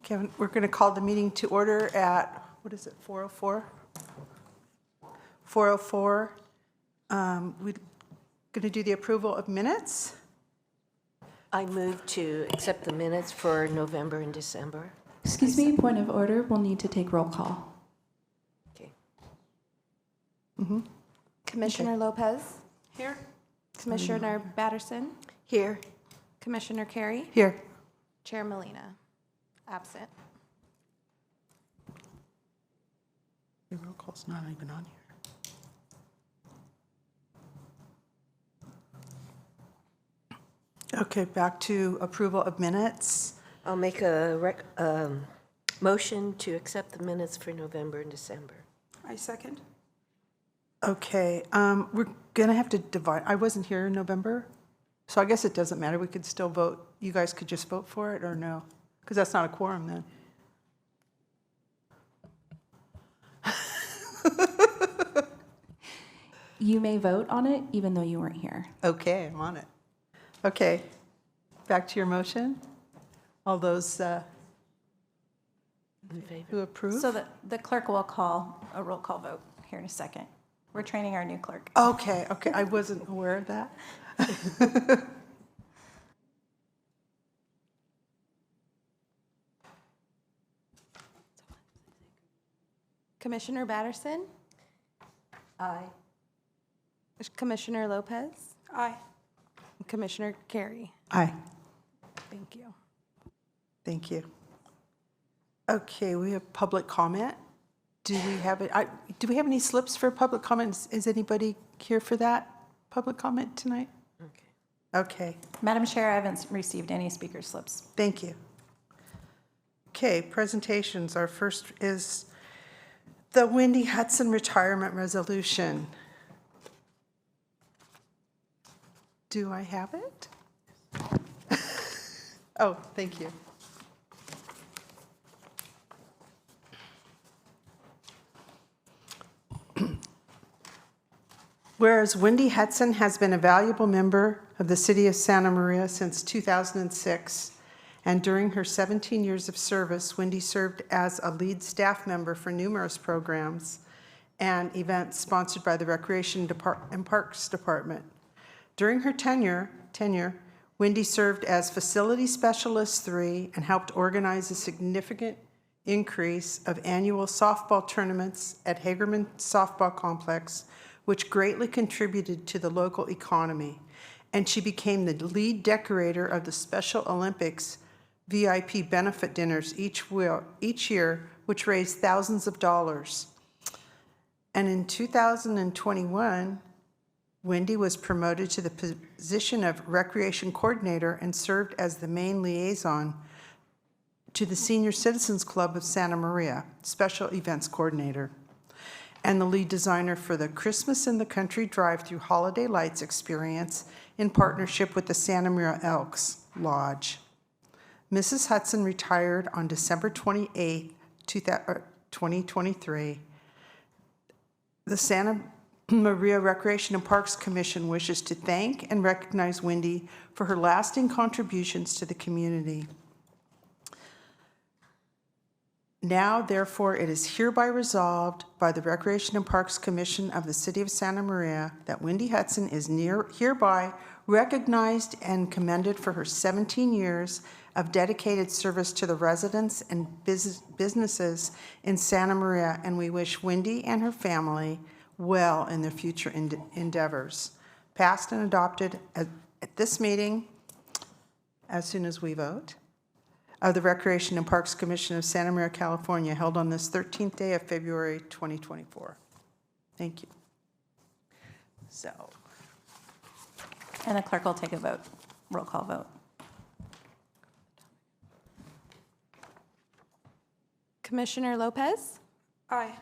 Kevin, we're going to call the meeting to order at, what is it, 4:04? 4:04. We're going to do the approval of minutes. I move to accept the minutes for November and December. Excuse me, point of order. We'll need to take roll call. Okay. Commissioner Lopez, Here. Commissioner Batterson, Here. Commissioner Carey, Here. Chair Molina, absent. The roll call's not even on here. Okay, back to approval of minutes. I'll make a motion to accept the minutes for November and December. I second. Okay, we're going to have to divide. I wasn't here in November, so I guess it doesn't matter. We could still vote. You guys could just vote for it or no? Because that's not a quorum then. You may vote on it even though you weren't here. Okay, I'm on it. Okay, back to your motion. All those In favor? who approve? So the clerk will call a roll call vote here in a second. We're training our new clerk. Okay, I wasn't aware of that. Commissioner Batterson, Aye. Commissioner Lopez, Aye. Commissioner Carey. Aye. Thank you. Thank you. Okay, we have public comment. Do we have it? Do we have any slips for public comments? Is anybody here for that public comment tonight? Okay. Okay, Madam Chair, I haven't received any speaker slips. thank you. Okay, presentations. Our first is the Wendy Hudson retirement resolution. Do I have it? Oh, thank you. Whereas Wendy Hudson has been a valuable member of the City of Santa Maria since 2006, and during her 17 years of service, Wendy served as a lead staff member for numerous programs and events sponsored by the Recreation and Parks Department. During her tenure, Wendy served as Facility Specialist 3 and helped organize a significant increase of annual softball tournaments at Hagerman Softball Complex, which greatly contributed to the local economy. And she became the lead decorator of the Special Olympics VIP benefit dinners each year, which raised thousands of dollars. And in 2021, Wendy was promoted to the position of Recreation Coordinator and served as the main liaison to the Senior Citizens Club of Santa Maria, Special Events Coordinator, and the lead designer for the Christmas in the Country drive-through holiday lights experience in partnership with the Santa Maria Elks Lodge. Mrs. Hudson retired on December 28, 2023. The Santa Maria Recreation and Parks Commission wishes to thank and recognize Wendy for her lasting contributions to the community. Now, therefore, it is hereby resolved by the Recreation and Parks Commission of the City of Santa Maria that Wendy Hudson is hereby recognized and commended for her 17 years of dedicated service to the residents and businesses in Santa Maria, and we wish Wendy and her family well in their future endeavors. Passed and adopted at this meeting as soon as we vote, of the Recreation and Parks Commission of Santa Maria, California, held on this 13th day of February 2024. Thank you. So, And the clerk will take a vote, roll call vote. Commissioner Lopez, aye.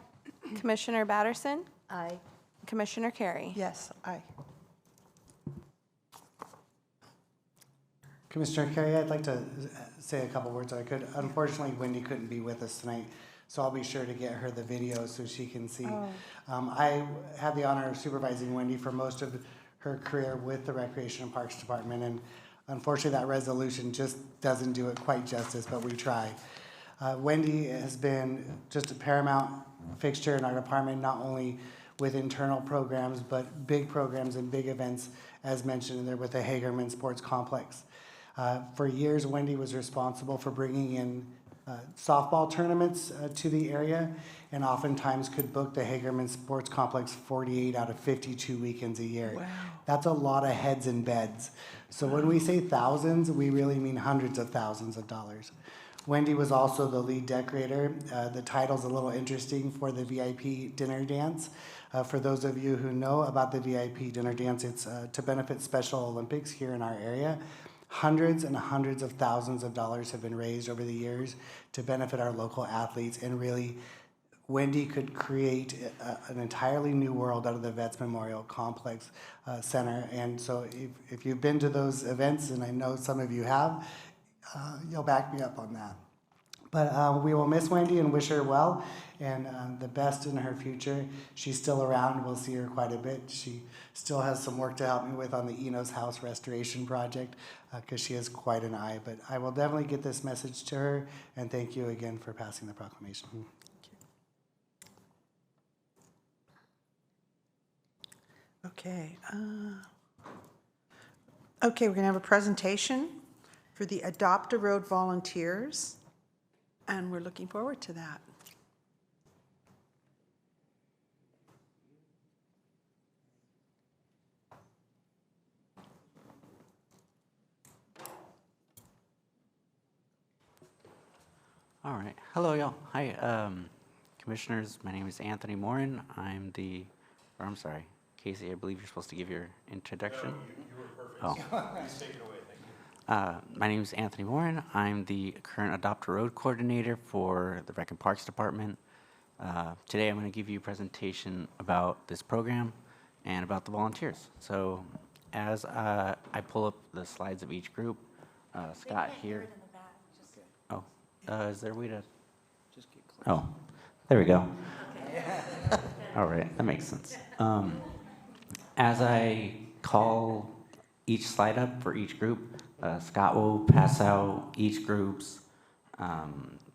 Commissioner Batterson, Aye. Commissioner Carey. Yes, aye. Commissioner Carey, I'd like to say a couple words if I could. Unfortunately, Wendy couldn't be with us tonight, so I'll be sure to get her the video so she can see. I had the honor of supervising Wendy for most of her career with the Recreation and Parks Department, and unfortunately that resolution just doesn't do it quite justice, but we try. Wendy has been just a paramount fixture in our department, not only with internal programs, but big programs and big events, as mentioned in there with the Hagerman Sports Complex. For years, Wendy was responsible for bringing in softball tournaments to the area, and oftentimes could book the Hagerman Sports Complex 48 out of 52 weekends a year. Wow. That's a lot of heads and beds. So when we say thousands, we really mean hundreds of thousands of dollars. Wendy was also the lead decorator. The title's a little interesting for the VIP dinner dance. For those of you who know about the VIP dinner dance, it's to benefit Special Olympics here in our area. Hundreds and hundreds of thousands of dollars have been raised over the years to benefit our local athletes, and really, Wendy could create an entirely new world out of the Vets Memorial Complex Center. And so if you've been to those events, and I know some of you have, you'll back me up on that. But we will miss Wendy and wish her well and the best in her future. She's still around. We'll see her quite a bit. She still has some work to help me with on the Enos House restoration project because she has quite an eye. But I will definitely get this message to her, and thank you again for passing the proclamation. Okay. Okay, we're going to have a presentation for the Adopt a Road volunteers, and we're looking forward to that. All right. Hello, y'all. Hi, commissioners. My name is Anthony Morin. I'm sorry, Casey, I believe you're supposed to give your introduction. No, you were perfect. Oh. Please take it away. Thank you. My name is Anthony Morin. I'm the current Adopt a Road coordinator for the Rec and Parks Department. Today, I'm going to give you a presentation about this program and about the volunteers. So, as I pull up the slides of each group, Scott here. Oh, is there a way to? Just keep clicking. Oh, there we go. All right, that makes sense. As I call each slide up for each group, Scott will pass out each group's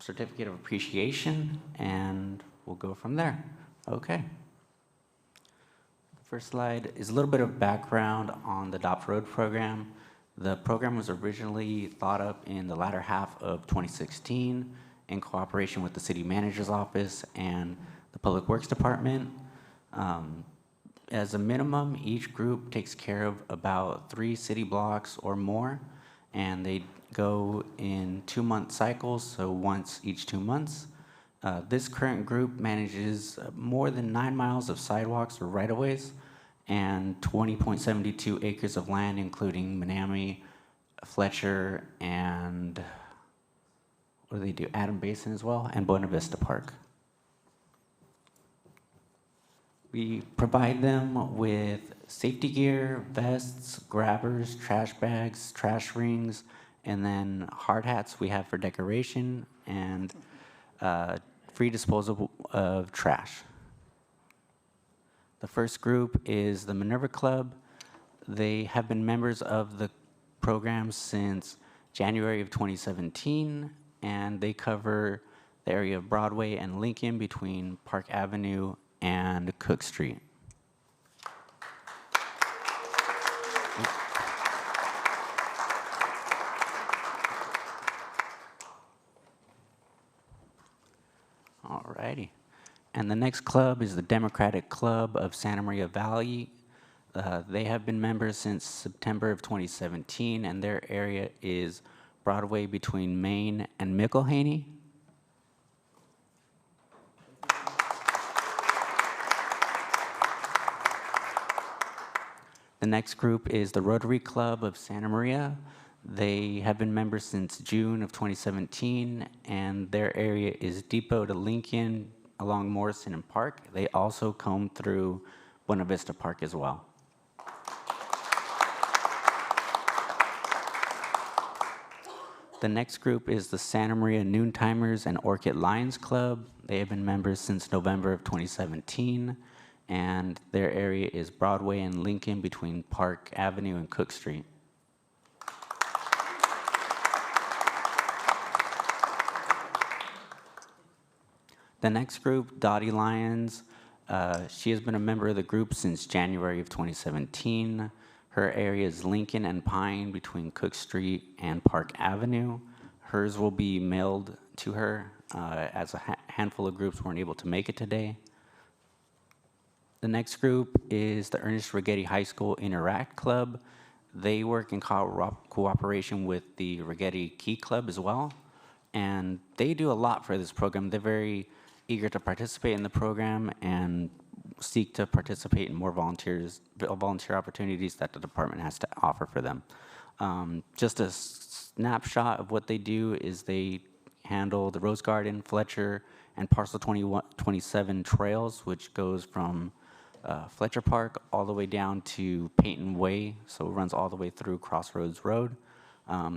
certificate of appreciation, and we'll go from there. Okay. The first slide is a little bit of background on the Adopt a Road program. The program was originally thought up in the latter half of 2016 in cooperation with the City Manager's Office and the Public Works Department. As a minimum, each group takes care of about 3 city blocks or more, and they go in 2-month cycles, so once each 2 months. This current group manages more than 9 miles of sidewalks or right-of-ways and 20.72 acres of land, including Menominee, Fletcher, and what do they do? Adam Basin as well, and Buena Vista Park. We provide them with safety gear, vests, grabbers, trash bags, trash rings, and then hard hats we have for decoration, and free disposal of trash. The first group is the Minerva Club. They have been members of the program since January of 2017, and they cover the area of Broadway and Lincoln between Park Avenue and Cook Street. Alrighty. And the next club is the Democratic Club of Santa Maria Valley. They have been members since September of 2017, and their area is Broadway between Main and McElhaney. The next group is the Rotary Club of Santa Maria. They have been members since June of 2017, and their area is Depot to Lincoln along Morrison and Park. They also comb through Buena Vista Park as well. The next group is the Santa Maria Noontimers and Orchid Lions Club. They have been members since November of 2017, and their area is Broadway and Lincoln between Park Avenue and Cook Street. The next group, Dottie Lyons, she has been a member of the group since January of 2017. Her area is Lincoln and Pine between Cook Street and Park Avenue. Hers will be mailed to her as a handful of groups weren't able to make it today. The next group is the Ernest Righetti High School Interact Club. They work in cooperation with the Righetti Key Club as well. And they do a lot for this program. They're very eager to participate in the program and seek to participate in more volunteer opportunities that the department has to offer for them. Just a snapshot of what they do is they handle the Rose Garden, Fletcher, and Parcel 27 trails, which goes from Fletcher Park all the way down to Peyton Way, so it runs all the way through Crossroads Road.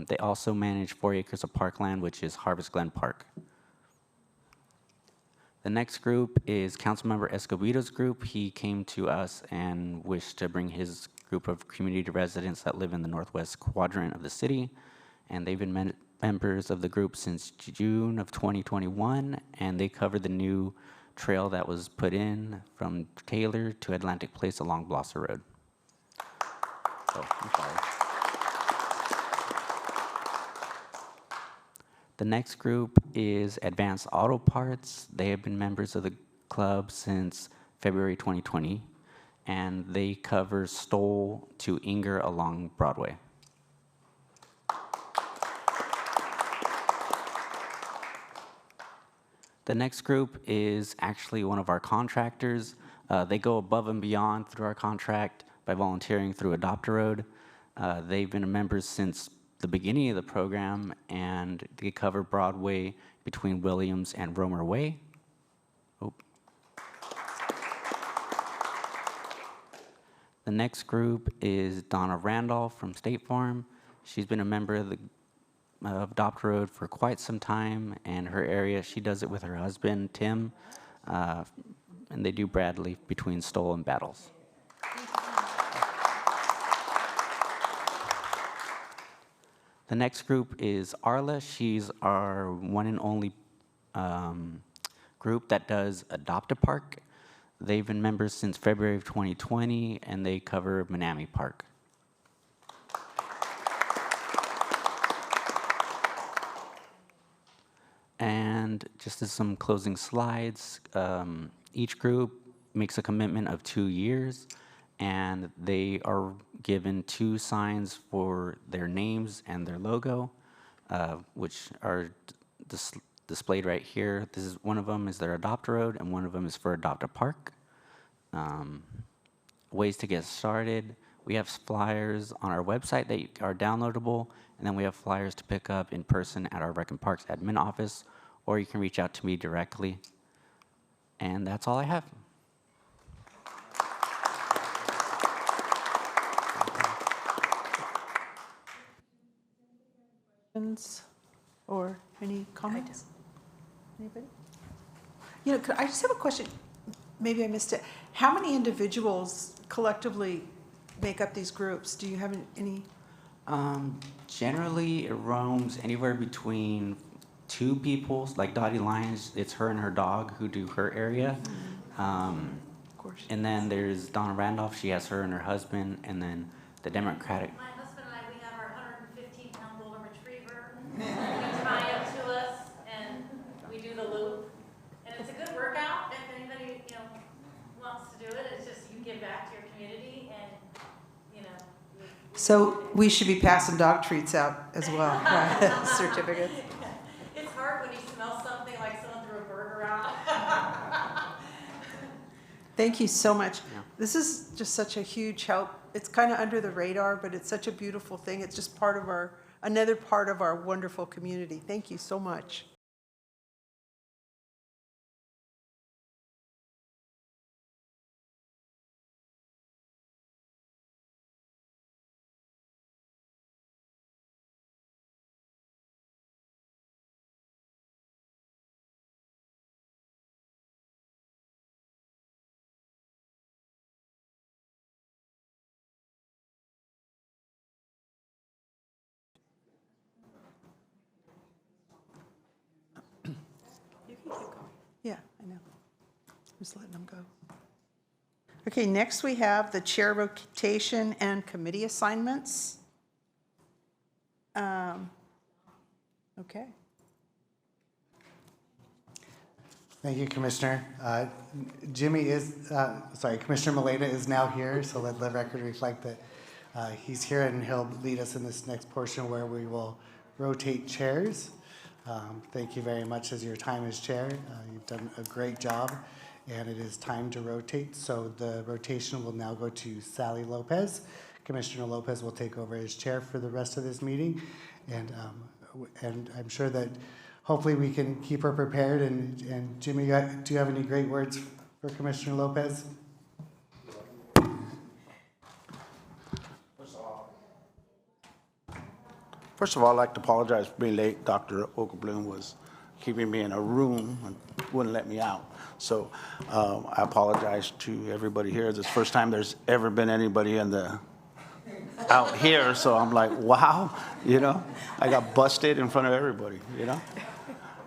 They also manage 4 acres of parkland, which is Harvest Glen Park. The next group is Councilmember Escobedo's group. He came to us and wished to bring his group of community residents that live in the northwest quadrant of the city. And they've been members of the group since June of 2021, and they covered the new trail that was put in from Taylor to Atlantic Place along Blosser Road. Oh, I'm sorry. The next group is Advanced Auto Parts. They have been members of the club since February 2020, and they cover Stoll to Inger along Broadway. The next group is actually one of our contractors. They go above and beyond through our contract by volunteering through Adopt-A-Road. They've been members since the beginning of the program, and they cover Broadway between Williams and Romer Way. Oh. The next group is Donna Randolph from State Farm. She's been a member of the Adopt-A-Road for quite some time, and her area, she does it with her husband, Tim, and they do Bradley between Stoll and Battles. The next group is Arla. She's our one and only group that does Adopt-A-Park. They've been members since February of 2020, and they cover Manami Park. And just as some closing slides, each group makes a commitment of 2 years, and they are given 2 signs for their names and their logo, which are displayed right here. This is one of them is their Adopt-A-Road, and one of them is for Adopt-A-Park. Ways to get started: we have flyers on our website that are downloadable, and then we have flyers to pick up in person at our Rec and Parks admin office, or you can reach out to me directly. And that's all I have. Questions or any comments? Anybody? You know, I just have a question. Maybe I missed it. How many individuals collectively make up these groups? Do you have any? Generally, it roams anywhere between 2 people, like Dottie Lyons, it's her and her dog who do her area. Of course. And then there's Donna Randolph, she has her and her husband, and then the Democratic. My husband and I, we have our 115-pound golden retriever. We tie up to us, and we do the loop. And it's a good workout if anybody, wants to do it. It's just you give back to your community, and, So we should be passing dog treats out as well, right? Certificates. It's hard when you smell something like someone threw a burger out. Thank you so much. Yeah. This is just such a huge help. It's kind of under the radar, but it's such a beautiful thing. It's just another part of our wonderful community. Thank you so much. Yeah, I know. Just letting them go. Okay, next we have the chair rotation and committee assignments. Okay. Thank you, Commissioner. Commissioner Maleta is now here, so let the record reflect that he's here and he'll lead us in this next portion where we will rotate chairs. Thank you very much as your time as chair. You've done a great job, and it is time to rotate. So the rotation will now go to Sally Lopez. Commissioner Lopez will take over as chair for the rest of this meeting, and I'm sure that hopefully we can keep her prepared. And Jimmy, do you have any great words for Commissioner Lopez? First of all, I'd like to apologize for being late. Dr. Okerbloom was keeping me in a room and wouldn't let me out. So I apologize to everybody here. This is the first time there's ever been anybody out here. So I'm like, wow, I got busted in front of everybody,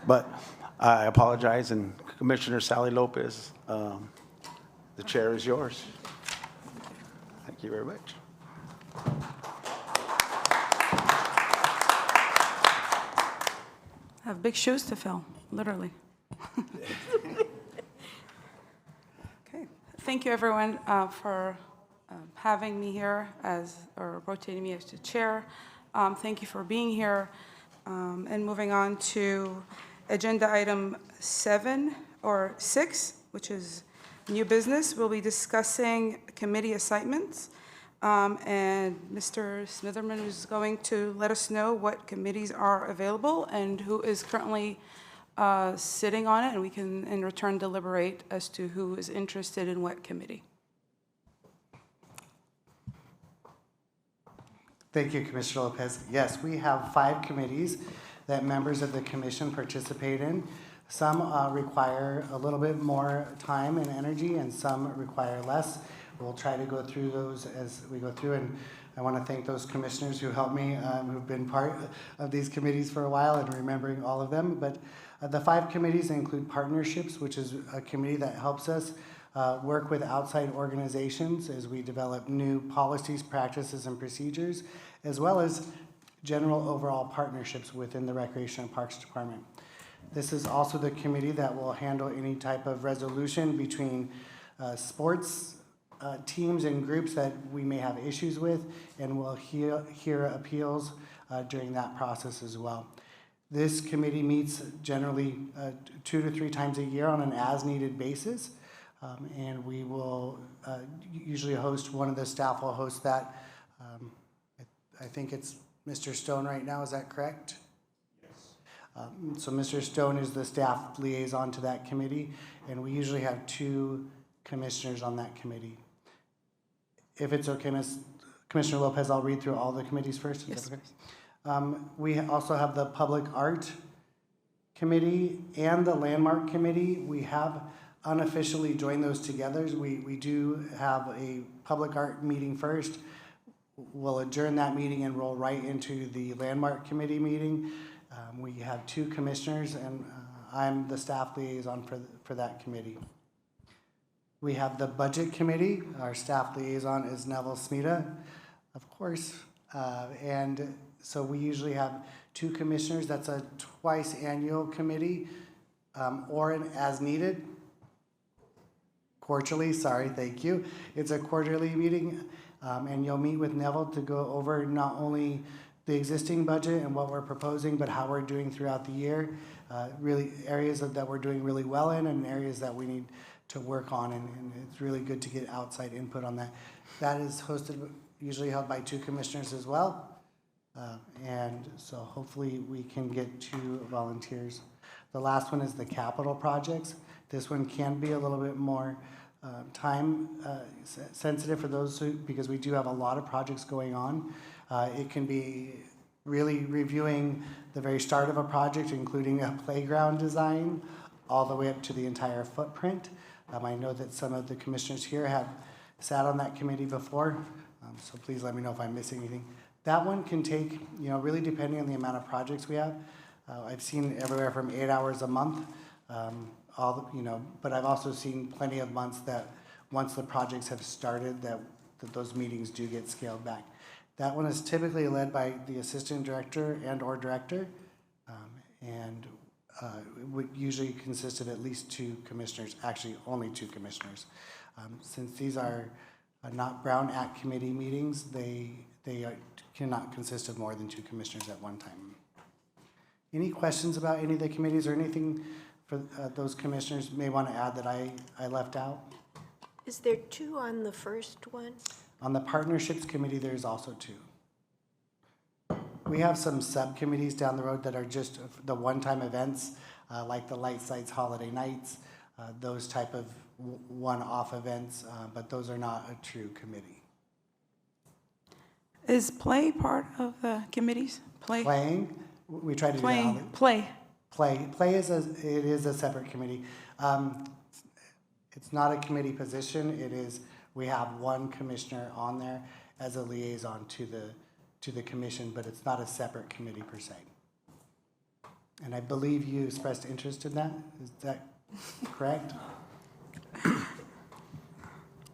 But I apologize, and Commissioner Sally Lopez, the chair is yours. Thank you very much. I have big shoes to fill, literally. Okay. Thank you, everyone, for having me here or rotating me as the chair. Thank you for being here. And moving on to agenda item 7 or 6, which is new business. We'll be discussing committee assignments. And Mr. Smitherman is going to let us know what committees are available and who is currently sitting on it, and we can in return deliberate as to who is interested in what committee. Thank you, Commissioner Lopez. Yes, we have 5 committees that members of the commission participate in. Some require a little bit more time and energy, and some require less. We'll try to go through those as we go through, and I want to thank those commissioners who helped me, who've been part of these committees for a while and remembering all of them. But the 5 committees include partnerships, which is a committee that helps us work with outside organizations as we develop new policies, practices, and procedures, as well as general overall partnerships within the Recreation and Parks Department. This is also the committee that will handle any type of resolution between sports teams and groups that we may have issues with, and will hear appeals during that process as well. This committee meets generally 2 to 3 times a year on an as-needed basis, and we will usually host, one of the staff will host that. I think it's Mr. Stone right now, is that correct? Yes. So Mr. Stone is the staff liaison to that committee, and we usually have 2 commissioners on that committee. If it's okay, Commissioner Lopez, I'll read through all the committees first. Yes. Okay? We also have the Public Art Committee and the Landmark Committee. We have unofficially joined those together. We do have a Public Art meeting first. We'll adjourn that meeting and roll right into the Landmark Committee meeting. We have 2 commissioners, and I'm the staff liaison for that committee. We have the Budget Committee. Our staff liaison is Neville Smita, of course. And so we usually have 2 commissioners. That's a twice annual committee, or an as needed. Quarterly, sorry, thank you. It's a quarterly meeting, and you'll meet with Neville to go over not only the existing budget and what we're proposing, but how we're doing throughout the year. Really areas that we're doing really well in, and areas that we need to work on, and it's really good to get outside input on that. That is usually held by 2 commissioners as well, and so hopefully we can get 2 volunteers. The last one is the capital projects. This one can be a little bit more time sensitive for those because we do have a lot of projects going on. It can be really reviewing the very start of a project, including a playground design, all the way up to the entire footprint. I know that some of the commissioners here have sat on that committee before, so please let me know if I'm missing anything. That one can take, really depending on the amount of projects we have. I've seen everywhere from 8 hours a month but I've also seen plenty of months that once the projects have started, that those meetings do get scaled back. That one is typically led by the assistant director and/or director, and it would usually consist of at least 2 commissioners, actually only 2 commissioners. Since these are not Brown Act committee meetings, they cannot consist of more than 2 commissioners at one time. Any questions about any of the committees or anything for those commissioners may want to add that I left out? Is there 2 on the first one? On the partnerships committee, there's also 2. We have some subcommittees down the road that are just the one-time events, like the Light Sites Holiday Nights, those type of one-off events, but those are not a true committee. Is play part of the committees? Playing, we try to do that. Play. Play is a separate committee. It's not a committee position. It is, we have one commissioner on there as a liaison to the commission, but it's not a separate committee per se. And I believe you expressed interest in that. Is that correct?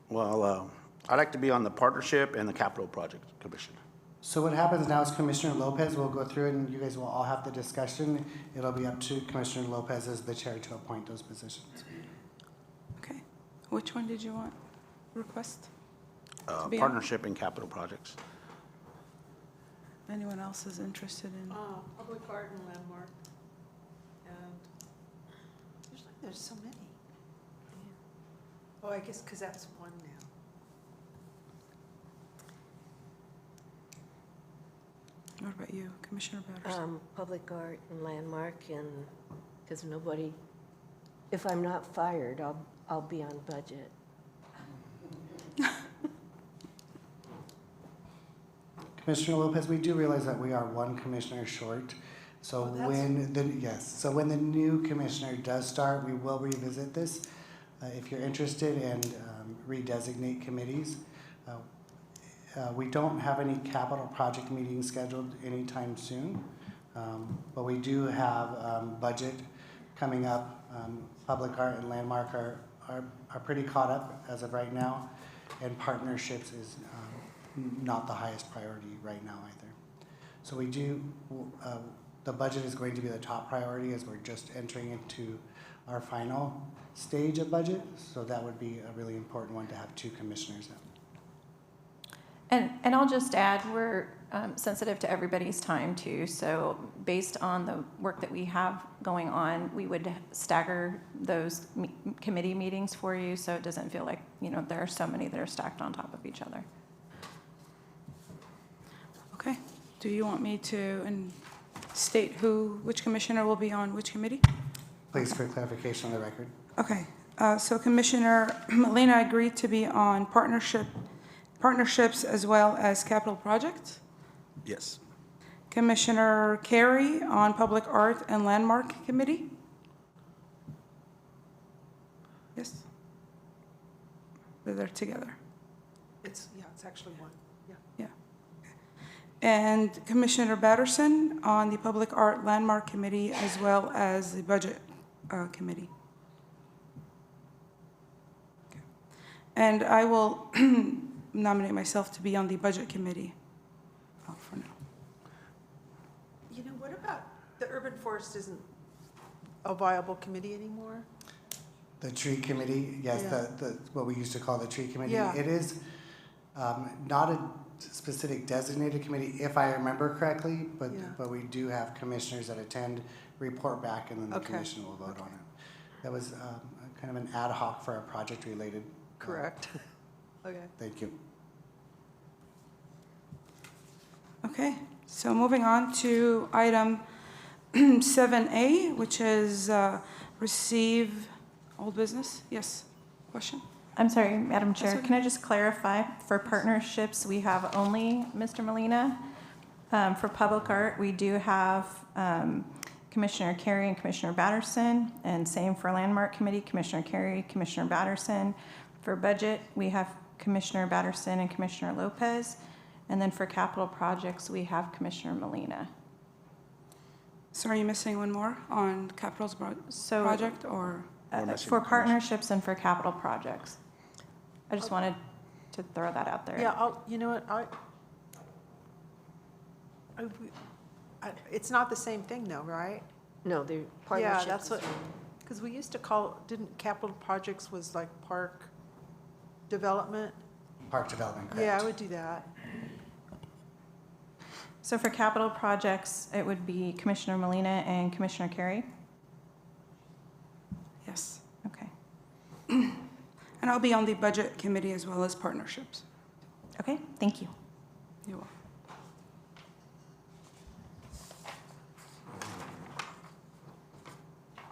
Well, I'd like to be on the partnership and the capital project commission. So what happens now is Commissioner Lopez will go through it and you guys will all have the discussion. It'll be up to Commissioner Lopez as the chair to appoint those positions. Okay. Which one did you want? Request? To be on? Partnership and capital projects. Anyone else is interested in? Public art and landmark. And there's so many. Oh, I guess because that's one now. What about you, Commissioner Patterson? Public art and landmark, and, because nobody, if I'm not fired, I'll be on budget. Commissioner Lopez, we do realize that we are one commissioner short. So when the new commissioner does start, we will revisit this. If you're interested in redesignate committees, we don't have any capital project meetings scheduled anytime soon, but we do have budget coming up. Public art and landmark are pretty caught up as of right now, and partnerships is not the highest priority right now either. So we do, the budget is going to be the top priority as we're just entering into our final stage of budget. So that would be a really important one to have 2 commissioners in. And I'll just add, we're sensitive to everybody's time too. So based on the work that we have going on, we would stagger those committee meetings for you, so it doesn't feel like, there are so many that are stacked on top of each other. Okay. Do you want me to state which commissioner will be on which committee? Please, for clarification on the record. Okay. So Commissioner Molina agreed to be on partnerships as well as capital projects. Yes. Commissioner Carey on Public Art and Landmark Committee? Yes? They're together. It's actually one. Yeah. Yeah. And Commissioner Batterson on the Public Art Landmark Committee as well as the Budget Committee. Okay. And I will nominate myself to be on the Budget Committee for now. What about the urban forest isn't a viable committee anymore? The tree committee, yes, Yeah. the what we used to call the tree committee. Yeah. It is not a specific designated committee, if I remember correctly, but Yeah. but we do have commissioners that attend, report back, and then the Okay. commission will vote on it. That was kind of an ad hoc for a project-related. Correct. Okay. Thank you. Okay, so moving on to item 7A, which is receive old business. Yes, question? I'm sorry, Madam Chair, okay. can I just clarify? For partnerships, we have only Mr. Molina. For public art, we do have Commissioner Carey and Commissioner Batterson, and same for Landmark Committee, Commissioner Carey, Commissioner Batterson. For budget, we have Commissioner Batterson and Commissioner Lopez. And then for capital projects, we have Commissioner Molina. So are you missing one more on Capital's So- project, or? Or missing For information? partnerships and for capital projects. I just wanted to throw that out there. Yeah, you know what, it's not the same thing though, right? No, the Yeah, partnerships. that's what, because we used to call, didn't capital projects was like park development? Park development, correct? Yeah, I would do that. So for capital projects, it would be Commissioner Molina and Commissioner Carey? Yes. Okay. And I'll be on the budget committee as well as partnerships. Okay, thank you. You're welcome.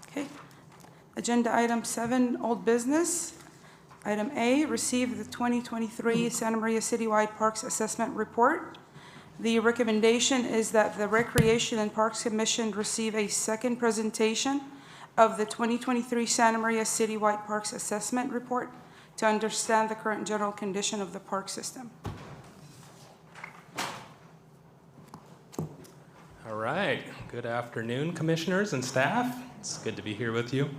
Okay. Agenda item 7, old business. Item A, receive the 2023 Santa Maria Citywide Parks Assessment Report. The recommendation is that the Recreation and Parks Commission receive a second presentation of the 2023 Santa Maria Citywide Parks Assessment Report to understand the current general condition of the park system. All right. Good afternoon, commissioners and staff. It's good to be here with you.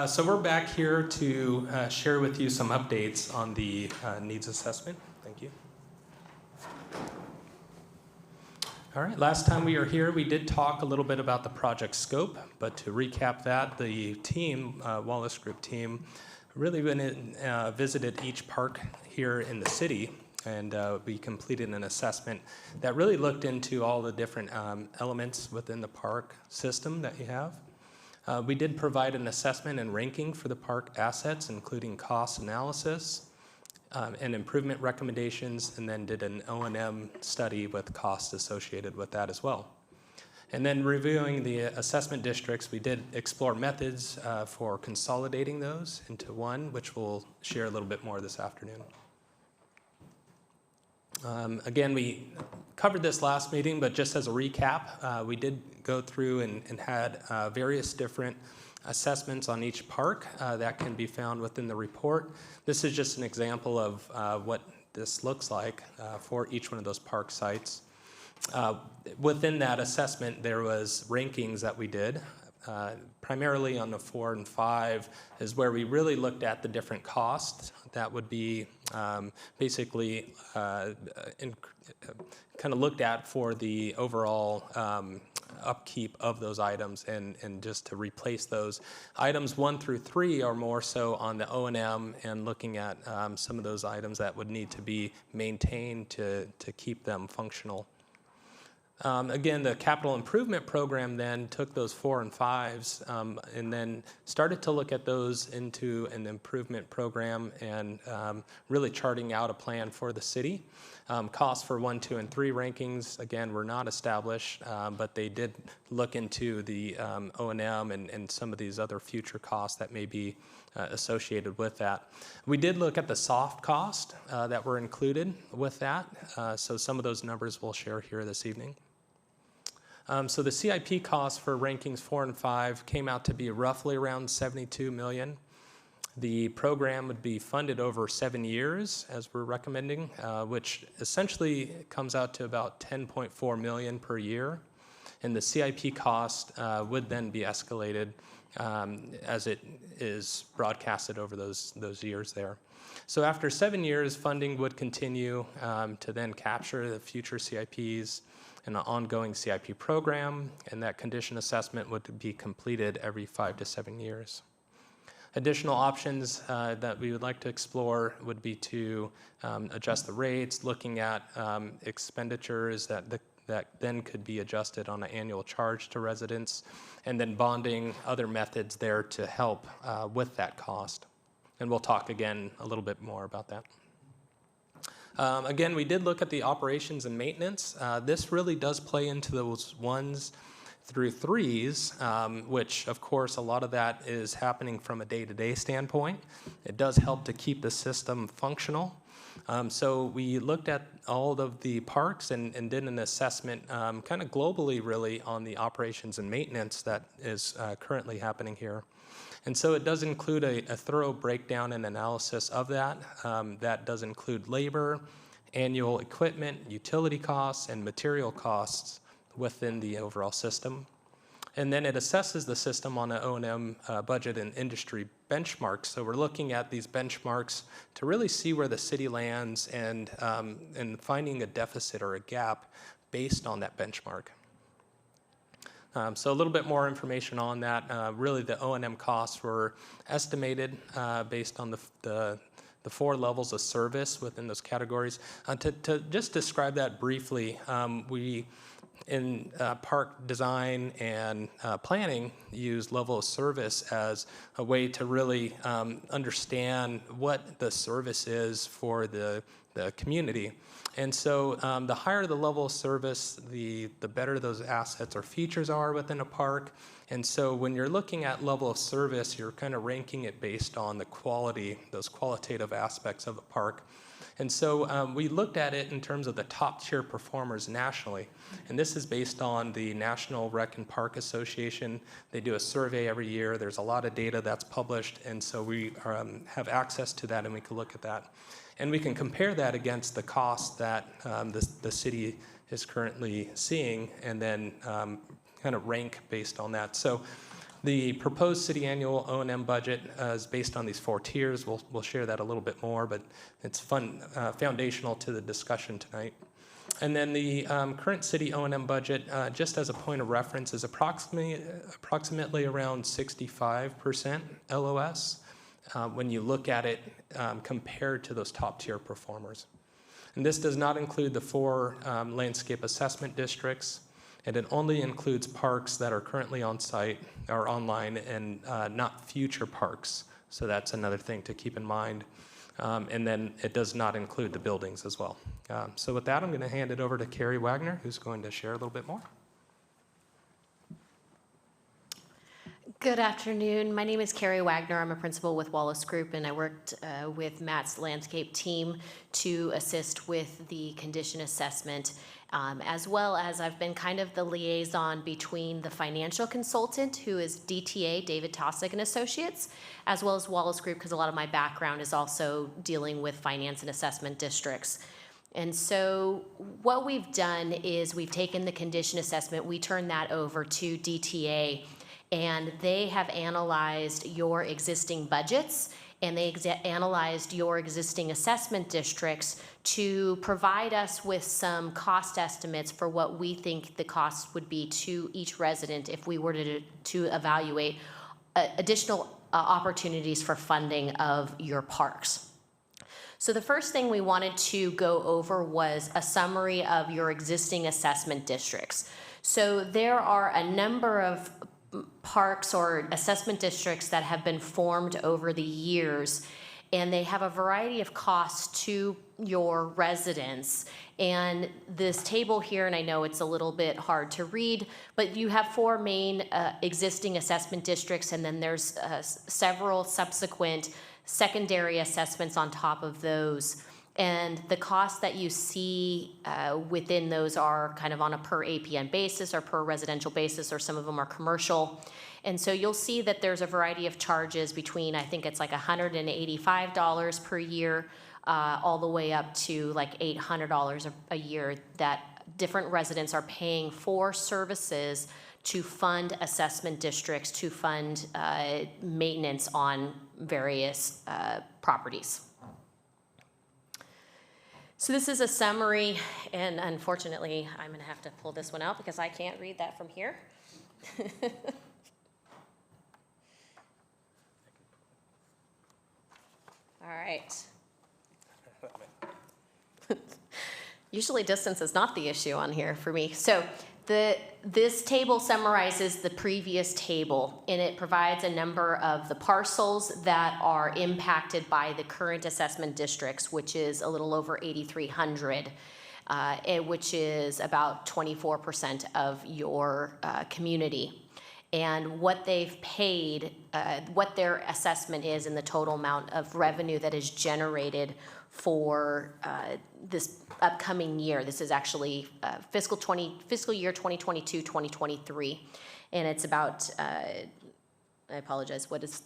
So we're back here to share with you some updates on the needs assessment. Thank you. All right, last time we were here, we did talk a little bit about the project scope, but to recap that, the team, Wallace Group team, really went in, visited each park here in the city, and we completed an assessment that really looked into all the different elements within the park system that you have. We did provide an assessment and ranking for the park assets, including cost analysis, and improvement recommendations, and then did an O&M study with costs associated with that as well. And then reviewing the assessment districts, we did explore methods for consolidating those into one, which we'll share a little bit more this afternoon. Again, we covered this last meeting, but just as a recap, we did go through and had various different assessments on each park that can be found within the report. This is just an example of what this looks like for each one of those park sites. Within that assessment, there was rankings that we did. Primarily on the 4 and 5 is where we really looked at the different costs that would be basically kind of looked at for the overall upkeep of those items, and just to replace those. Items 1 through 3 are more so on the O&M and looking at some of those items that would need to be maintained to keep them functional. Again, the capital improvement program then took those 4 and 5s and then started to look at those into an improvement program and really charting out a plan for the city. Costs for 1, 2, and 3 rankings, again, were not established, but they did look into the O&M and some of these other future costs that may be associated with that. We did look at the soft cost that were included with that, so some of those numbers we'll share here this evening. So the CIP cost for rankings 4 and 5 came out to be roughly around $72 million. The program would be funded over 7 years, as we're recommending, which essentially comes out to about $10.4 million per year. And the CIP cost would then be escalated as it is broadcasted over those years there. So after 7 years, funding would continue to then capture the future CIPs in an ongoing CIP program, and that condition assessment would be completed every 5 to 7 years. Additional options that we would like to explore would be to adjust the rates, looking at expenditures that then could be adjusted on an annual charge to residents, and then bonding, other methods there to help with that cost. And we'll talk again a little bit more about that. Again, we did look at the operations and maintenance. This really does play into those 1s through 3s, which of course a lot of that is happening from a day-to-day standpoint. It does help to keep the system functional. So we looked at all of the parks and did an assessment kind of globally really on the operations and maintenance that is currently happening here. And so it does include a thorough breakdown and analysis of that. That does include labor, annual equipment, utility costs, and material costs within the overall system. And then it assesses the system on an O&M budget and industry benchmarks. So we're looking at these benchmarks to really see where the city lands and finding a deficit or a gap based on that benchmark. So a little bit more information on that. Really, the O&M costs were estimated based on the 4 levels of service within those categories. To just describe that briefly, we in park design and planning use level of service as a way to really understand what the service is for the community. And so the higher the level of service, the better those assets or features are within a park. And so when you're looking at level of service, you're kind of ranking it based on the quality, those qualitative aspects of the park. And so we looked at it in terms of the top tier performers nationally. And this is based on the National Rec and Park Association. They do a survey every year. There's a lot of data that's published. And so we have access to that and we can look at that. And we can compare that against the cost that the city is currently seeing and then kind of rank based on that. So the proposed city annual O&M budget is based on these 4 tiers. We'll share that a little bit more, but it's foundational to the discussion tonight. And then the current city O&M budget, just as a point of reference, is approximately around 65% LOS when you look at it compared to those top tier performers. And this does not include the 4 landscape assessment districts. And it only includes parks that are currently on site or online and not future parks. So that's another thing to keep in mind. And then it does not include the buildings as well. So with that, I'm going to hand it over to Carrie Wagner, who's going to share a little bit more. Good afternoon. My name is Carrie Wagner. I'm a principal with Wallace Group, and I worked with Matt's landscape team to assist with the condition assessment, as well as I've been kind of the liaison between the financial consultant, who is DTA, David Tosick and Associates, as well as Wallace Group, because a lot of my background is also dealing with finance and assessment districts. And so what we've done is we've taken the condition assessment, we turned that over to DTA, and they have analyzed your existing budgets and they analyzed your existing assessment districts to provide us with some cost estimates for what we think the cost would be to each resident if we were to evaluate additional opportunities for funding of your parks. So the first thing we wanted to go over was a summary of your existing assessment districts. So there are a number of parks or assessment districts that have been formed over the years, and they have a variety of costs to your residents. And this table here, and I know it's a little bit hard to read, but you have 4 main existing assessment districts, and then there's several subsequent secondary assessments on top of those. And the costs that you see within those are kind of on a per APN basis or per residential basis, or some of them are commercial. And so you'll see that there's a variety of charges between, I think it's like $185 per year, all the way up to like $800 a year that different residents are paying for services to fund assessment districts, to fund maintenance on various properties. So this is a summary, and unfortunately, I'm going to have to pull this one out because I can't read that from here. All right. Usually distance is not the issue on here for me. So this table summarizes the previous table, and it provides a number of the parcels that are impacted by the current assessment districts, which is a little over 8,300, which is about 24% of your community. And what they've paid, what their assessment is, and the total amount of revenue that is generated for this upcoming year. This is actually fiscal year 2022-2023, and it's about I apologize. What is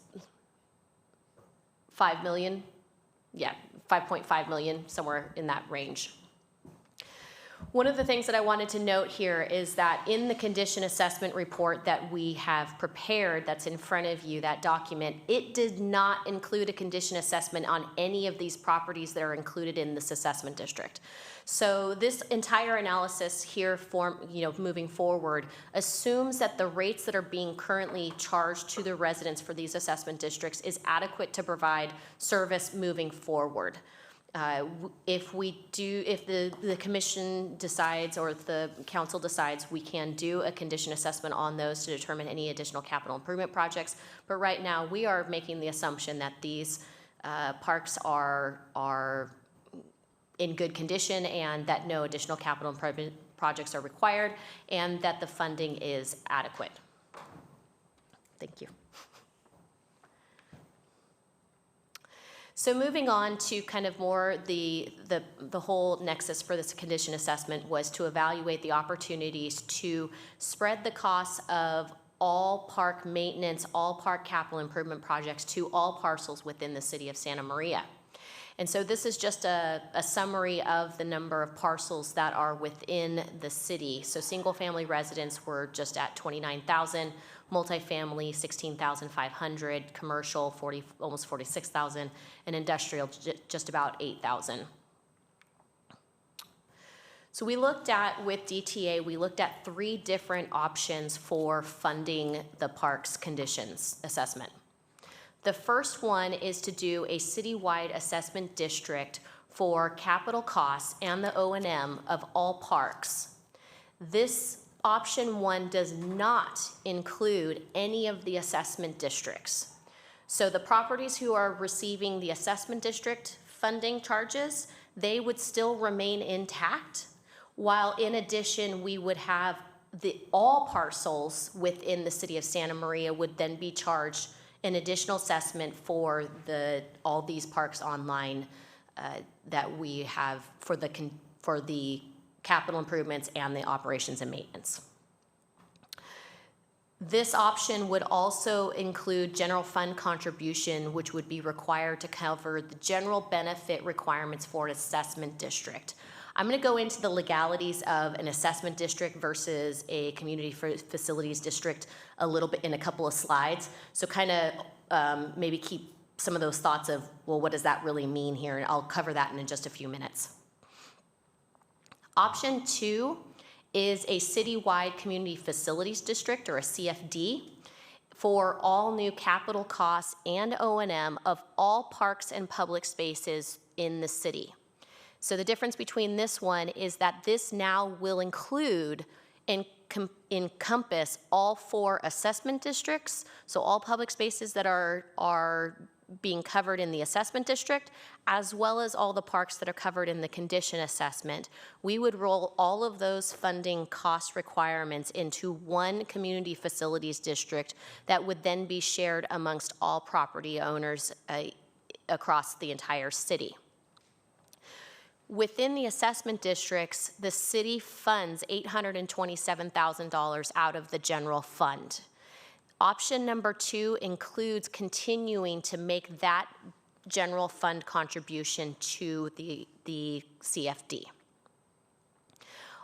5 million? Yeah, 5.5 million, somewhere in that range. One of the things that I wanted to note here is that in the condition assessment report that we have prepared, that's in front of you, that document, it did not include a condition assessment on any of these properties that are included in this assessment district. So this entire analysis here, moving forward, assumes that the rates that are being currently charged to the residents for these assessment districts is adequate to provide service moving forward. If the commission decides or if the council decides, we can do a condition assessment on those to determine any additional capital improvement projects. But right now, we are making the assumption that these parks are in good condition and that no additional capital improvement projects are required and that the funding is adequate. Thank you. So moving on to kind of more the whole nexus for this condition assessment was to evaluate the opportunities to spread the costs of all park maintenance, all park capital improvement projects to all parcels within the city of Santa Maria. And so this is just a summary of the number of parcels that are within the city. So single family residents were just at 29,000, multifamily 16,500, commercial almost 46,000, and industrial just about 8,000. So we looked at, with DTA, we looked at 3 different options for funding the park's conditions assessment. The first one is to do a citywide assessment district for capital costs and the O&M of all parks. This option 1 does not include any of the assessment districts. So the properties who are receiving the assessment district funding charges, they would still remain intact, while in addition we would have all parcels within the city of Santa Maria would then be charged an additional assessment for all these parks online that we have for the capital improvements and the operations and maintenance. This option would also include general fund contribution, which would be required to cover the general benefit requirements for an assessment district. I'm going to go into the legalities of an assessment district versus a community facilities district a little bit in a couple of slides. So kind of maybe keep some of those thoughts of, well, what does that really mean here? And I'll cover that in just a few minutes. Option 2 is a citywide community facilities district, or a CFD, for all new capital costs and O&M of all parks and public spaces in the city. So the difference between this one is that this now will include and encompass all 4 assessment districts, so all public spaces that are being covered in the assessment district, as well as all the parks that are covered in the condition assessment. We would roll all of those funding cost requirements into one community facilities district that would then be shared amongst all property owners across the entire city. Within the assessment districts, the city funds $827,000 out of the general fund. Option number 2 includes continuing to make that general fund contribution to the CFD.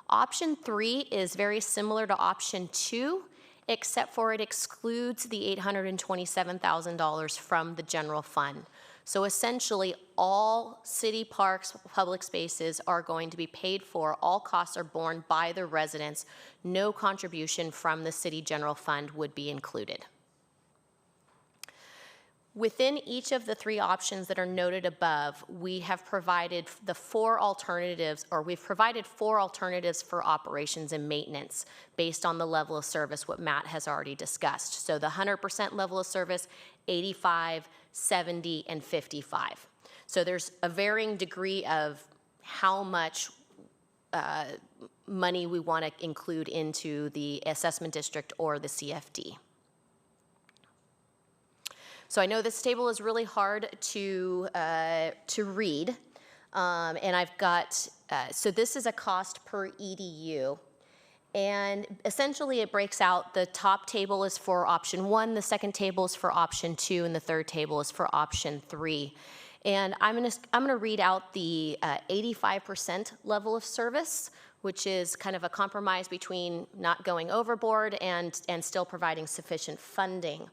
Option 3 is very similar to option 2, except for it excludes the $827,000 from the general fund. So essentially, all city parks, public spaces are going to be paid for. All costs are borne by the residents. No contribution from the city general fund would be included. Within each of the 3 options that are noted above, we have provided the 4 alternatives, or we've provided 4 alternatives for operations and maintenance based on the level of service, what Matt has already discussed. So the 100% level of service, 85, 70, and 55. So there's a varying degree of how much money we want to include into the assessment district or the CFD. So I know this table is really hard to read, and I've got, so this is a cost per EDU. And essentially it breaks out, the top table is for option 1, the second table is for option 2, and the third table is for option 3. And I'm gonna read out the 85% level of service, which is kind of a compromise between not going overboard and still providing sufficient funding.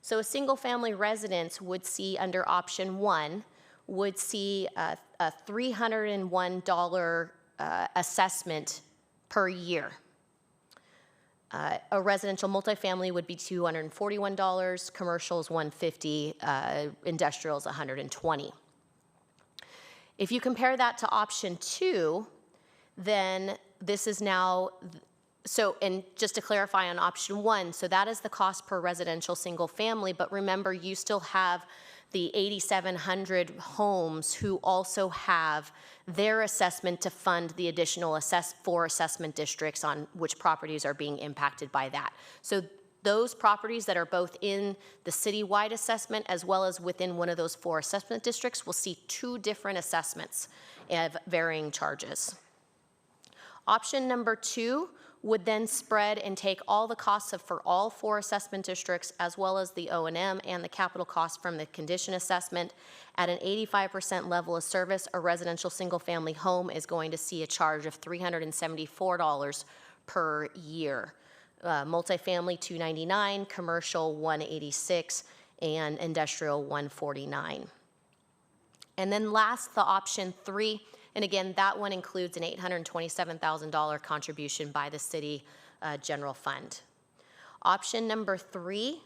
So a single-family residence would see, under option 1, would see a $301 assessment per year. A residential multifamily would be $241, commercial is $150, industrial is $120. If you compare that to option 2, then this is now, so, and just to clarify on option 1, so that is the cost per residential single family, but remember, you still have the 8,700 homes who also have their assessment to fund the additional 4 assessment districts on which properties are being impacted by that. So those properties that are both in the citywide assessment as well as within one of those 4 assessment districts will see 2 different assessments of varying charges. Option number 2 would then spread and take all the costs for all 4 assessment districts, as well as the O&M and the capital costs from the condition assessment. At an 85% level of service, a residential single-family home is going to see a charge of $374 per year. Multifamily, $299, commercial, $186, and industrial, $149. And then last, the option 3. And again, that one includes an $827,000 contribution by the city general fund. Option number 3,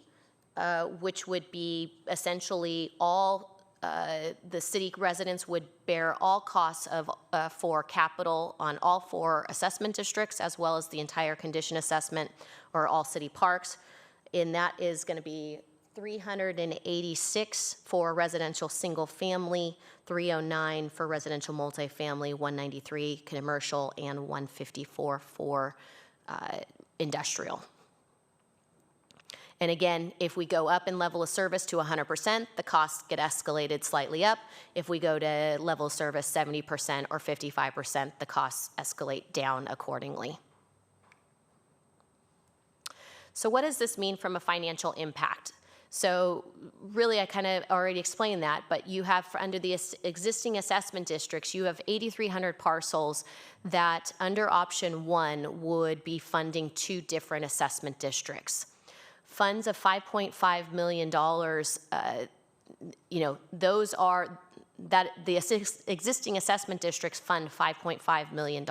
which would be essentially all the city residents would bear all costs of for capital on all 4 assessment districts, as well as the entire condition assessment or all city parks. And that is going to be $386 for residential single family, $309 for residential multifamily, $193 commercial, and $154 for industrial. And again, if we go up in level of service to 100%, the costs get escalated slightly up. If we go to level of service 70% or 55%, the costs escalate down accordingly. So what does this mean from a financial impact? So really, I kind of already explained that, but you have, under the existing assessment districts, you have 8,300 parcels that under option 1 would be funding 2 different assessment districts. Funds of $5.5 million, those are, that the existing assessment districts fund $5.5 million.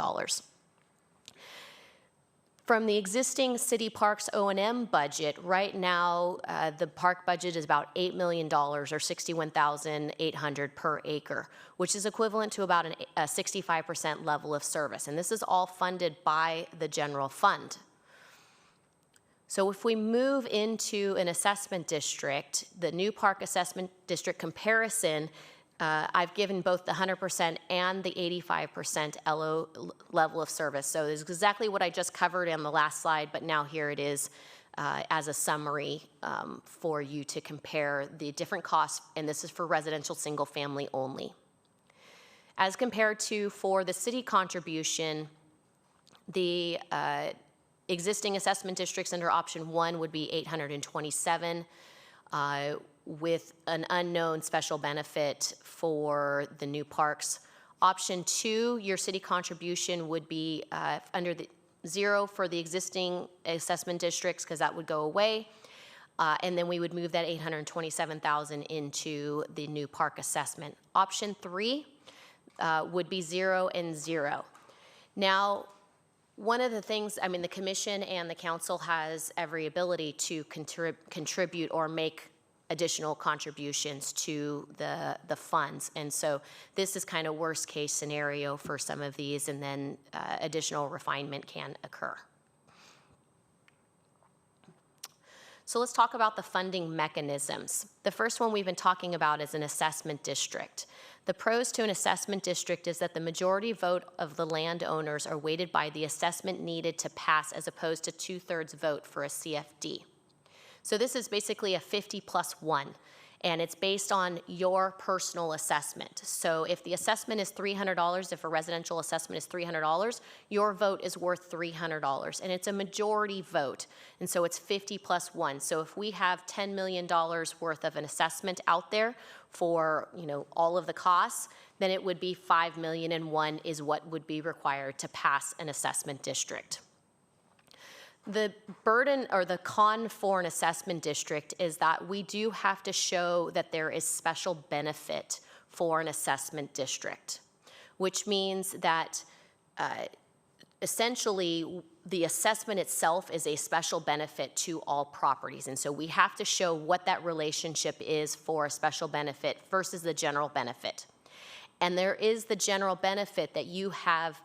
From the existing city parks O&M budget, right now, the park budget is about $8 million or $61,800 per acre, which is equivalent to about a 65% level of service. And this is all funded by the general fund. So if we move into an assessment district, the new park assessment district comparison, I've given both the 100% and the 85% LO level of service. So this is exactly what I just covered on the last slide, but now here it is as a summary for you to compare the different costs, and this is for residential single family only. As compared to for the city contribution, the existing assessment districts under option 1 would be $827 with an unknown special benefit for the new parks. Option 2, your city contribution would be under the 0 for the existing assessment districts, because that would go away. And then we would move that $827,000 into the new park assessment. Option 3 would be 0 and 0. Now, one of the things, I mean, the commission and the council has every ability to contribute or make additional contributions to the funds. And so this is kind of worst case scenario for some of these, and then additional refinement can occur. So let's talk about the funding mechanisms. The first one we've been talking about is an assessment district. The pros to an assessment district is that the majority vote of the landowners are weighted by the assessment needed to pass, as opposed to 2/3 vote for a CFD. So this is basically a 50+1. And it's based on your personal assessment. So if the assessment is $300, if a residential assessment is $300, your vote is worth $300. And it's a majority vote. And so it's 50 plus 1. So if we have $10 million worth of an assessment out there for, all of the costs, then it would be 5,000,001 is what would be required to pass an assessment district. The burden or the con for an assessment district is that we do have to show that there is special benefit for an assessment district, which means that essentially the assessment itself is a special benefit to all properties. And so we have to show what that relationship is for a special benefit versus the general benefit. And there is the general benefit that you have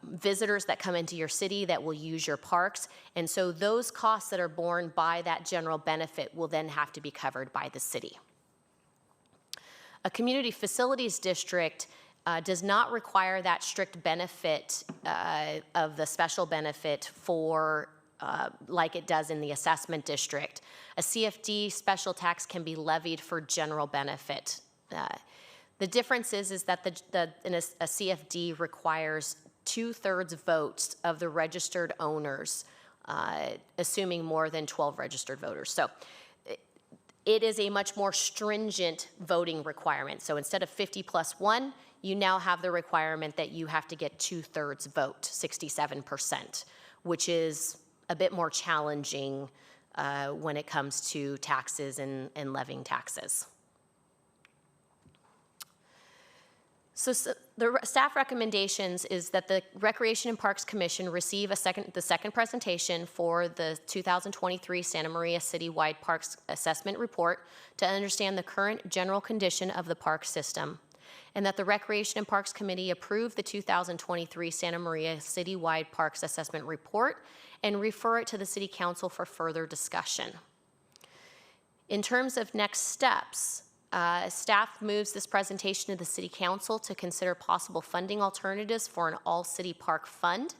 visitors that come into your city that will use your parks. And so those costs that are borne by that general benefit will then have to be covered by the city. A community facilities district does not require that strict benefit of the special benefit for like it does in the assessment district. A CFD special tax can be levied for general benefit. The difference is that a CFD requires 2/3 votes of the registered owners, assuming more than 12 registered voters. So it is a much more stringent voting requirement. So instead of 50 plus 1, you now have the requirement that you have to get 2/3 vote, 67%, which is a bit more challenging when it comes to taxes and levying taxes. So the staff recommendations is that the Recreation and Parks Commission receive the second presentation for the 2023 Santa Maria Citywide Parks Assessment Report to understand the current general condition of the park system, and that the Recreation and Parks Committee approve the 2023 Santa Maria Citywide Parks Assessment Report and refer it to the City Council for further discussion. In terms of next steps, staff moves this presentation to the City Council to consider possible funding alternatives for an all-city park fund,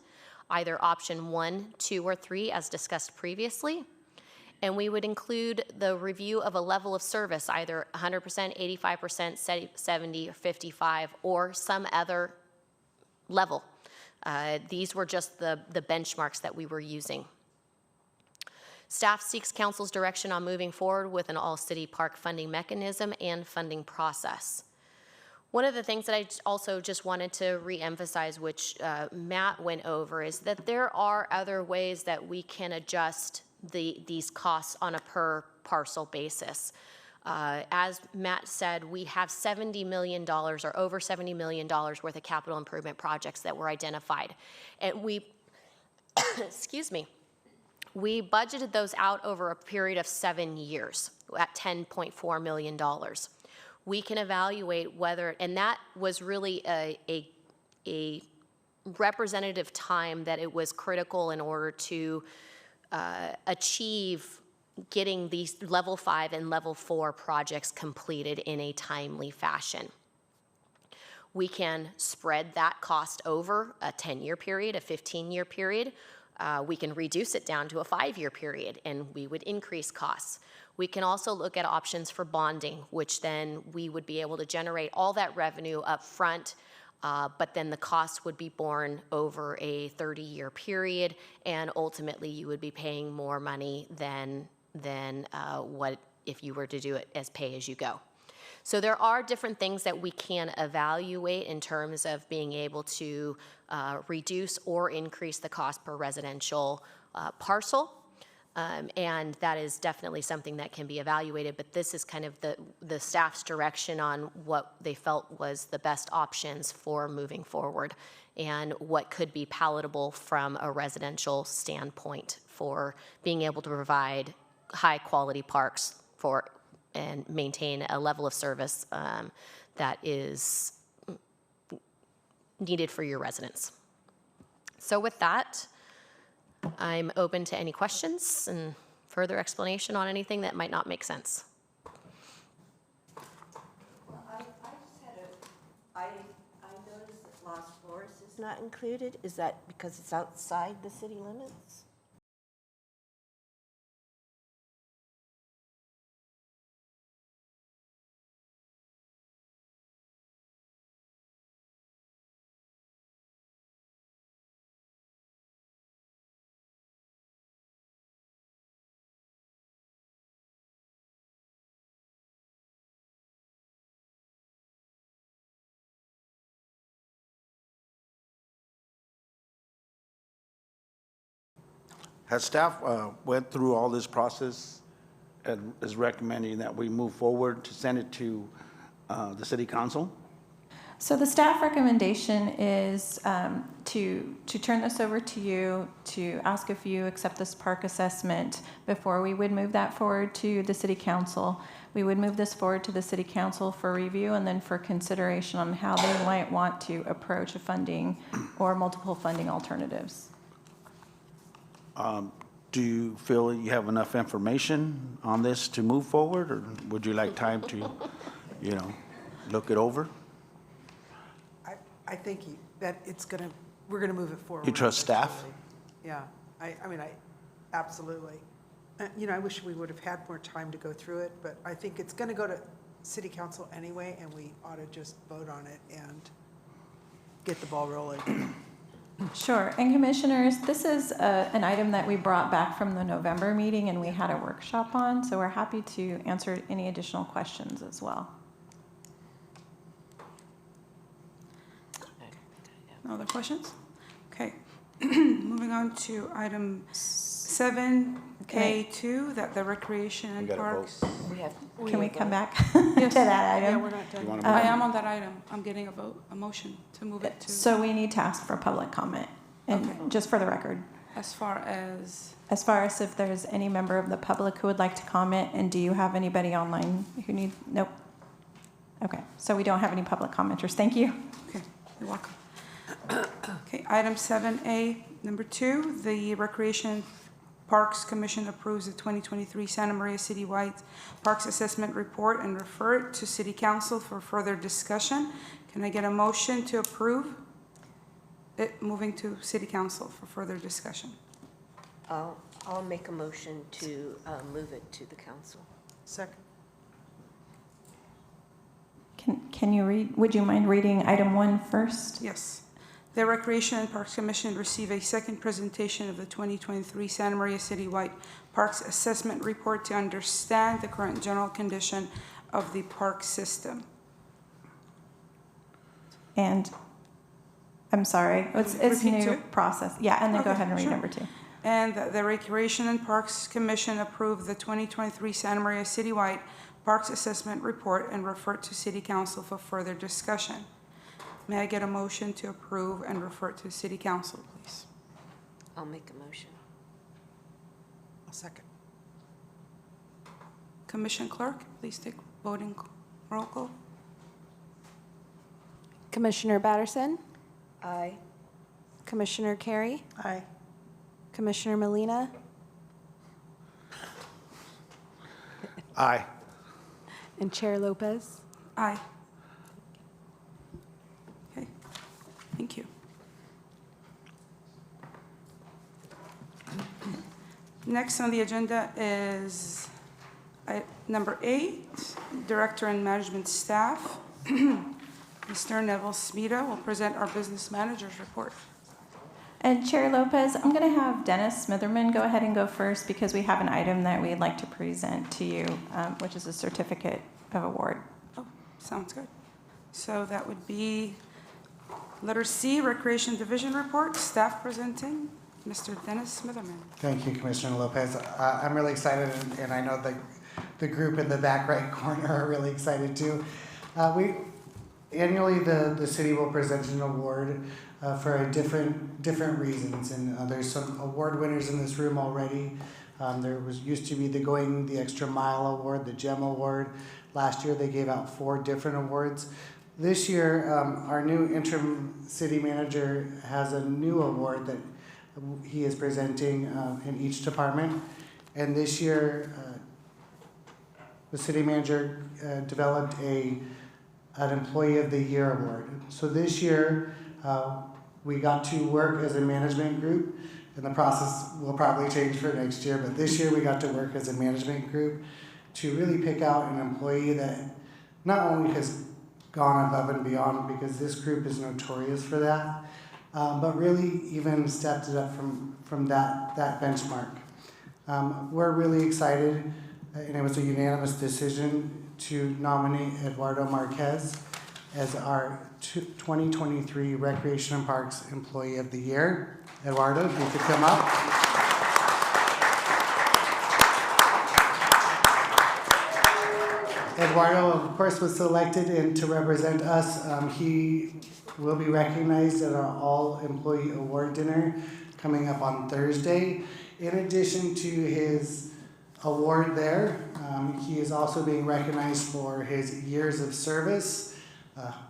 either option 1, 2, or 3, as discussed previously. And we would include the review of a level of service, either 100%, 85%, 70, or 55, or some other level. These were just the benchmarks that we were using. Staff seeks council's direction on moving forward with an all-city park funding mechanism and funding process. One of the things that I also just wanted to reemphasize, which Matt went over, is that there are other ways that we can adjust these costs on a per parcel basis. As Matt said, we have $70 million or over $70 million worth of capital improvement projects that were identified. And we, excuse me, we budgeted those out over a period of 7 years at $10.4 million. We can evaluate whether, and that was really a representative time that it was critical in order to achieve getting these level 5 and level 4 projects completed in a timely fashion. We can spread that cost over a 10-year period, a 15-year period. We can reduce it down to a 5-year period, and we would increase costs. We can also look at options for bonding, which then we would be able to generate all that revenue up front, but then the costs would be borne over a 30-year period, and ultimately you would be paying more money than what if you were to do it as pay-as-you-go. So there are different things that we can evaluate in terms of being able to reduce or increase the cost per residential parcel. And that is definitely something that can be evaluated, but this is kind of the staff's direction on what they felt was the best options for moving forward and what could be palatable from a residential standpoint for being able to provide high-quality parks and maintain a level of service that is needed for your residents. So with that, I'm open to any questions and further explanation on anything that might not make sense. Well, I just had I noticed that Las Flores is not included. Is that because it's outside the city limits? Has staff went through all this process and is recommending that we move forward to send it to the city council? So the staff recommendation is to turn this over to you, to ask if you accept this park assessment before we would move that forward to the city council. We would move this forward to the city council for review and then for consideration on how they might want to approach a funding or multiple funding alternatives. Do you feel you have enough information on this to move forward, or would you like time to, look it over? I think that we're gonna move it forward. You trust staff? Yeah, I mean, absolutely. I wish we would have had more time to go through it, but I think it's gonna go to city council anyway, and we ought to just vote on it and get the ball rolling. Sure. And commissioners, this is an item that we brought back from the November meeting and we had a workshop on, so we're happy to answer any additional questions as well. No other questions? Okay. Moving on to item 7A2, that the Recreation and We gotta Parks. Can we come back to that Yeah, item? we're not You done. wanna I move? am on that item. I'm getting a motion to move it to, So we need to ask for public comment, and Okay. just for the record. as far as, As far as if there's any member of the public who would like to comment, and do you have anybody online who needs, nope. Okay, so we don't have any public commenters. Thank you. okay, you're welcome. Okay, item 7A, number 2, the Recreation Parks Commission approves the 2023 Santa Maria Citywide Parks Assessment Report and refer it to City Council for further discussion. Can I get a motion to approve it moving to City Council for further discussion? I'll make a motion to move it to the council. Second. Can you read, would you mind reading item 1 first? Yes. The Recreation and Parks Commission received a second presentation of the 2023 Santa Maria Citywide Parks Assessment Report to understand the current general condition of the park system. And, I'm sorry, it's Repeat new two? process. Yeah, and then go Okay, ahead and read sure. number 2. And that the Recreation and Parks Commission approved the 2023 Santa Maria Citywide Parks Assessment Report and refer it to City Council for further discussion. May I get a motion to approve and refer it to City Council, please? I'll make a motion. I'll second. Commission Clerk, please take voting roll call. Commissioner Batterson, Aye. Commissioner Carey, Aye. Commissioner Molina, Aye. and Chair Lopez. Aye. Okay, thank you. Next on the agenda is number 8, Director and Management Staff. Mr. Neville Smita will present our Business Manager's Report. And Chair Lopez, I'm going to have Dennis Smitherman go ahead and go first because we have an item that we'd like to present to you, which is a certificate of award. Oh, sounds good. So that would be letter C, Recreation Division Report, staff presenting, Mr. Dennis Smitherman. Thank you, Commissioner Lopez. I'm really excited, and I know the group in the back right corner are really excited too. Annually, the city will present an award for different reasons, and there's some award winners in this room already. There used to be the Going the Extra Mile Award, the GEM Award. Last year, they gave out 4 different awards. This year, our new interim city manager has a new award that he is presenting in each department. And this year, the city manager developed an Employee of the Year award. So this year, we got to work as a management group, and the process will probably change for next year, but this year we got to work as a management group to really pick out an employee that not only has gone above and beyond, because this group is notorious for that, but really even stepped it up from that benchmark. We're really excited, and it was a unanimous decision to nominate Eduardo Marquez as our 2023 Recreation and Parks Employee of the Year. Eduardo, if you could come up. Eduardo, of course, was selected and to represent us. He will be recognized at our all-employee award dinner coming up on Thursday. In addition to his award there, he is also being recognized for his years of service,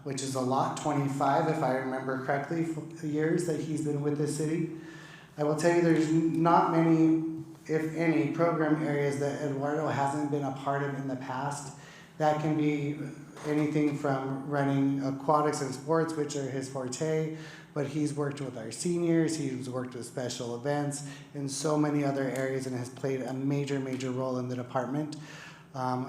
which is a lot, 25 if I remember correctly, years that he's been with the city. I will tell you there's not many, if any, program areas that Eduardo hasn't been a part of in the past. That can be anything from running aquatics and sports, which are his forte, but he's worked with our seniors, he's worked with special events, and so many other areas, and has played a major, major role in the department.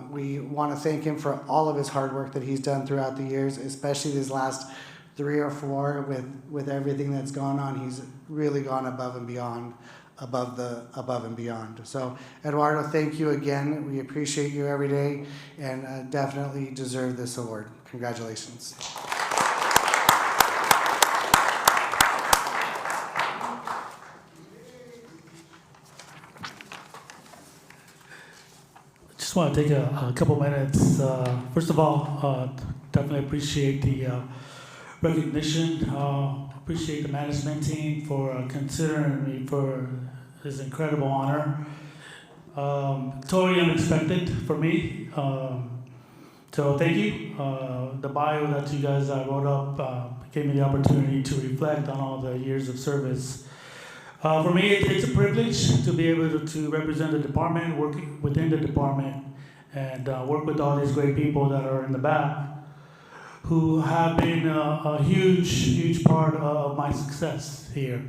We want to thank him for all of his hard work that he's done throughout the years, especially these last 3 or 4 with everything that's gone on. He's really gone above and beyond. Above and beyond. So, Eduardo, thank you again. We appreciate you every day, and definitely deserve this award. Congratulations. Just want to take a couple minutes. First of all, definitely appreciate the recognition. Appreciate the management team for considering me for this incredible honor. Totally unexpected for me. So thank you. The bio that you guys wrote up gave me the opportunity to reflect on all the years of service. For me, it's a privilege to be able to represent the department, work within the department, and work with all these great people that are in the back, who have been a huge, huge part of my success here.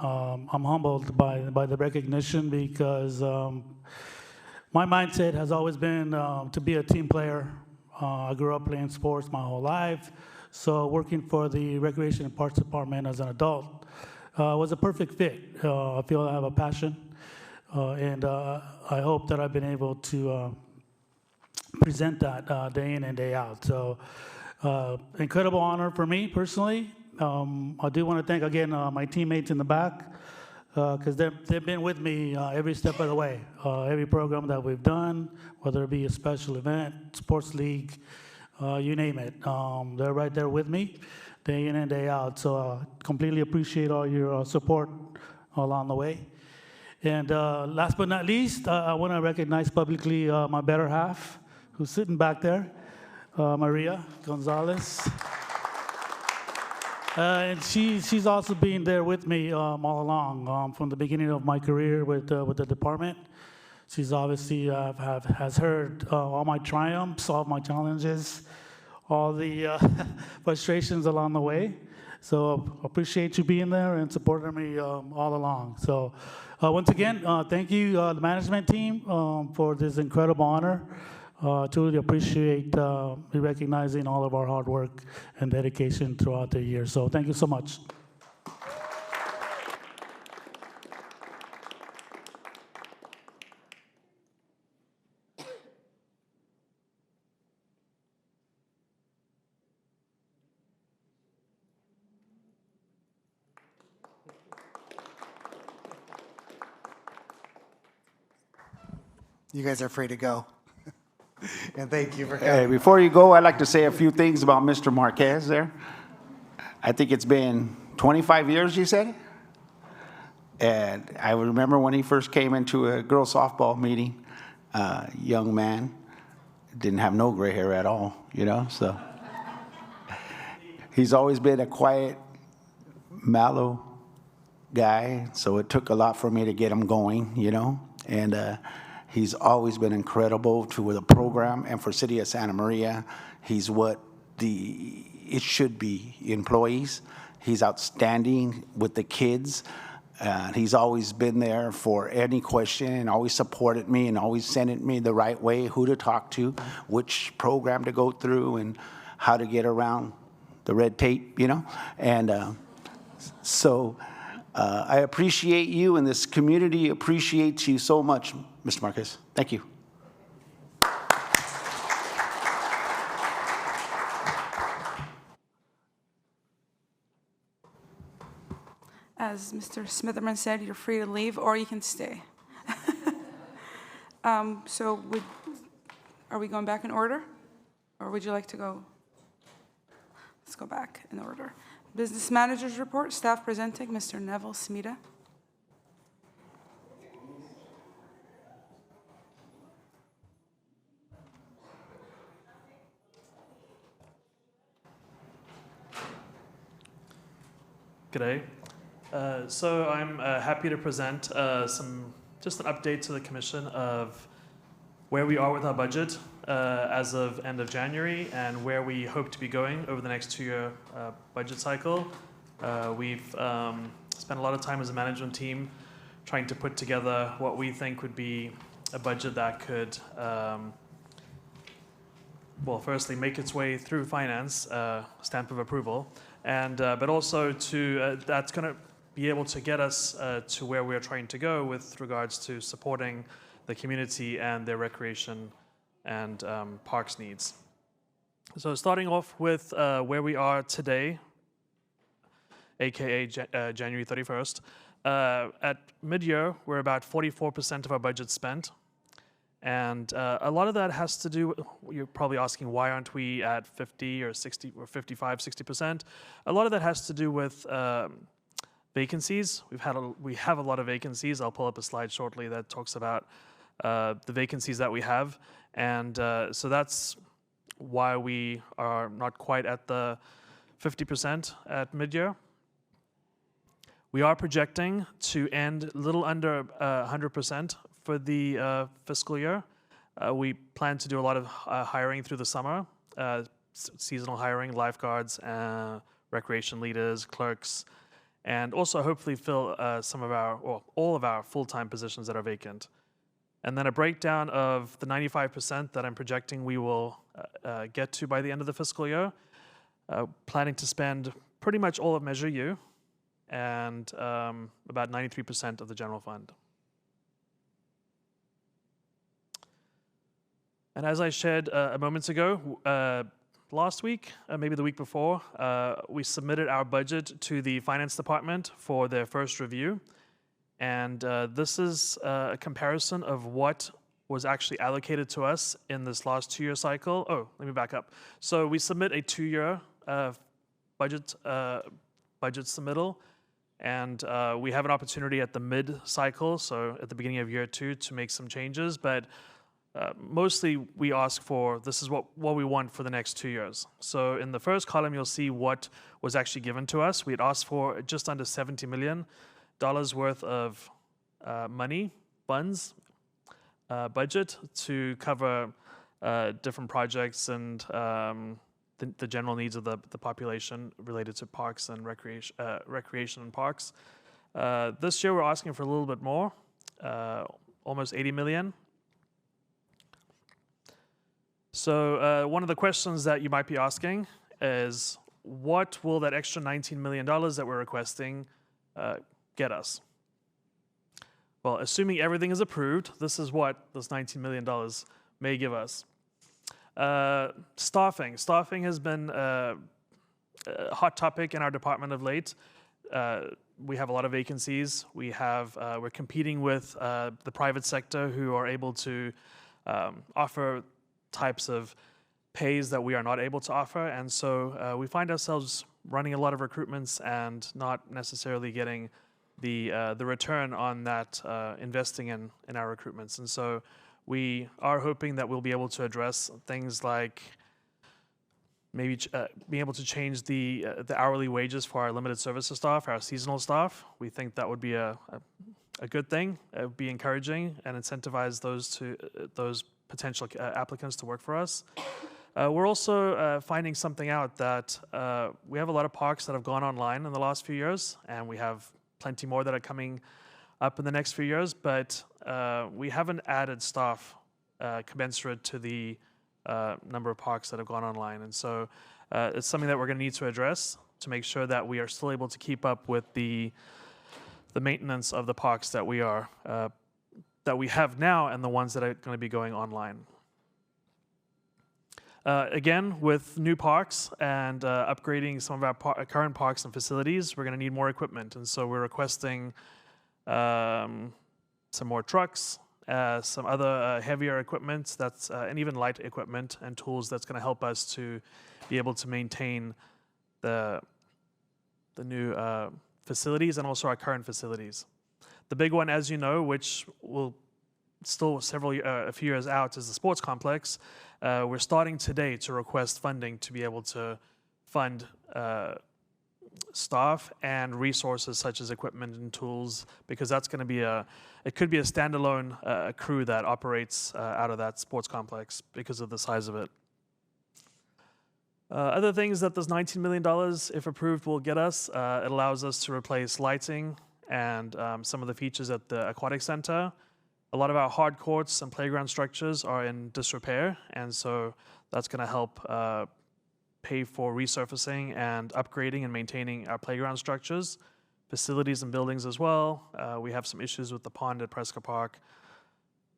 I'm humbled by the recognition because my mindset has always been to be a team player. I grew up playing sports my whole life, so working for the Recreation and Parks Department as an adult was a perfect fit. I feel I have a passion, and I hope that I've been able to present that day in and day out. So incredible honor for me personally. I do want to thank again my teammates in the back, because they've been with me every step of the way. Every program that we've done, whether it be a special event, sports league, you name it, they're right there with me day in and day out. So completely appreciate all your support along the way. And last but not least, I want to recognize publicly my better half, who's sitting back there, Maria Gonzalez. And she's also been there with me all along, from the beginning of my career with the department. She's obviously has heard all my triumphs, all my challenges, all the frustrations along the way. So appreciate you being there and supporting me all along. So once again, thank you, the management team, for this incredible honor. Truly appreciate me recognizing all of our hard work and dedication throughout the year. So thank you so much. You guys are free to go. And thank you for coming. Hey, before you go, I'd like to say a few things about Mr. Marquez there. I think it's been 25 years, you said? And I remember when he first came into a girls' softball meeting, young man, didn't have no gray hair at all, you know, so. He's always been a quiet, mellow guy, so it took a lot for me to get him going, you know, and he's always been incredible to the program and for City of Santa Maria. He's what it should be, employees. He's outstanding with the kids. He's always been there for any question and always supported me and always sent me the right way, who to talk to, which program to go through, and how to get around the red tape, and so I appreciate you, and this community appreciates you so much, Mr. Marquez. Thank you. As Mr. Smitherman said, you're free to leave or you can stay. Are we going back in order? Or would you like to go? Let's go back in order. Business Managers Report, staff presenting, Mr. Neville Smita. G'day. So I'm happy to present just an update to the Commission of where we are with our budget as of end of January and where we hope to be going over the next 2-year budget cycle. We've spent a lot of time as a management team trying to put together what we think would be a budget that could, well, firstly, make its way through finance, stamp of approval, and but also that's going to be able to get us to where we're trying to go with regards to supporting the community and their recreation and parks needs. So starting off with where we are today, aka January 31st, at mid-year, we're about 44% of our budget spent. And a lot of that has to do, you're probably asking, why aren't we at 50 or 60 or 55, 60%? A lot of that has to do with vacancies. We have a lot of vacancies. I'll pull up a slide shortly that talks about the vacancies that we have. And so that's why we are not quite at the 50% at mid-year. We are projecting to end a little under 100% for the fiscal year. We plan to do a lot of hiring through the summer, seasonal hiring, lifeguards, recreation leaders, clerks, and also hopefully fill some of our, or all of our full-time positions that are vacant. And then a breakdown of the 95% that I'm projecting we will get to by the end of the fiscal year. Planning to spend pretty much all of Measure U and about 93% of the general fund. And as I shared a moment ago, last week, maybe the week before, we submitted our budget to the Finance Department for their first review. And this is a comparison of what was actually allocated to us in this last 2-year cycle. Oh, let me back up. So we submit a 2-year budget submittal, and we have an opportunity at the mid-cycle, so at the beginning of year 2, to make some changes. But mostly we ask for, this is what we want for the next 2 years. So in the first column, you'll see what was actually given to us. We had asked for just under $70 million worth of money, funds, budget to cover different projects and the general needs of the population related to parks and recreation and parks. This year we're asking for a little bit more, almost $80 million. So one of the questions that you might be asking is, what will that extra $19 million that we're requesting get us? Well, assuming everything is approved, this is what this $19 million may give us. Staffing. Staffing has been a hot topic in our department of late. We have a lot of vacancies. We're competing with the private sector who are able to offer types of pays that we are not able to offer. And so we find ourselves running a lot of recruitments and not necessarily getting the return on that investing in our recruitments. And so we are hoping that we'll be able to address things like maybe being able to change the hourly wages for our limited services staff, our seasonal staff. We think that would be a good thing. It would be encouraging and incentivize those potential applicants to work for us. We're also finding something out that we have a lot of parks that have gone online in the last few years, and we have plenty more that are coming up in the next few years, but we haven't added staff commensurate to the number of parks that have gone online. And so It's something that we're going to need to address to make sure that we are still able to keep up with the maintenance of the parks that we have now and the ones that are going to be going online. Again, with new parks and upgrading some of our current parks and facilities, we're going to need more equipment. And so we're requesting some more trucks, some other heavier equipment, and even light equipment and tools that's going to help us to be able to maintain the new facilities and also our current facilities. The big one, as you know, which will still a few years out, is the sports complex. We're starting today to request funding to be able to fund staff and resources such as equipment and tools, because that's going to be it could be a standalone crew that operates out of that sports complex because of the size of it. Other things that this $19 million, if approved, will get us, it allows us to replace lighting and some of the features at the aquatic center. A lot of our hard courts and playground structures are in disrepair, and so that's going to help pay for resurfacing and upgrading and maintaining our playground structures, facilities and buildings as well. We have some issues with the pond at Prescott Park.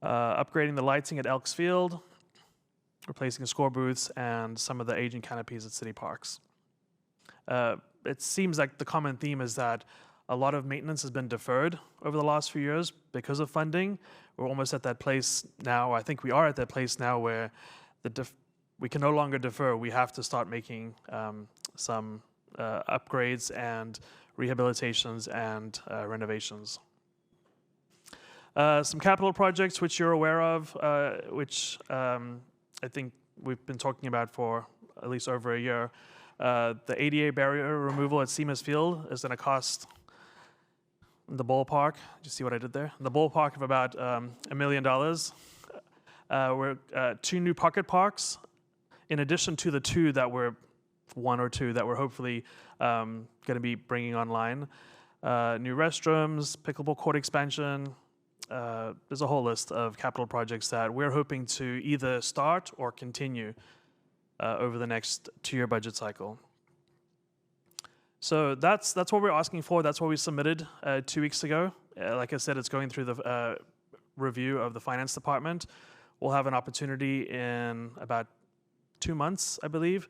Upgrading the lighting at Elks Field, replacing score booths, and some of the aging canopies at city parks. It seems like the common theme is that a lot of maintenance has been deferred over the last few years because of funding. We're almost at that place now, I think we are at that place now where we can no longer defer. We have to start making some upgrades and rehabilitations and renovations. Some capital projects which you're aware of, which I think we've been talking about for at least over a year. The ADA barrier removal at Seamus Field is going to cost in the ballpark, did you see what I did there? In the ballpark of about $1 million. We're 2 new pocket parks, in addition to the 1 or 2 that we're hopefully going to be bringing online. New restrooms, pickleball court expansion. There's a whole list of capital projects that we're hoping to either start or continue over the next 2-year budget cycle. So that's what we're asking for. That's what we submitted 2 weeks ago. Like I said, it's going through the review of the finance department. We'll have an opportunity in about 2 months, I believe,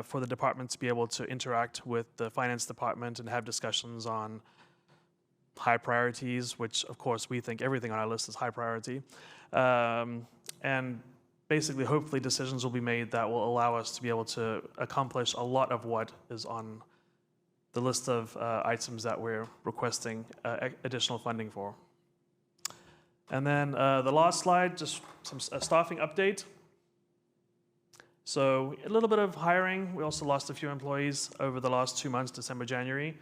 for the department to be able to interact with the finance department and have discussions on high priorities, which of course we think everything on our list is high priority. And basically, hopefully decisions will be made that will allow us to be able to accomplish a lot of what is on the list of items that we're requesting additional funding for. And then the last slide, just a staffing update. So a little bit of hiring. We also lost a few employees over the last 2 months, December, January.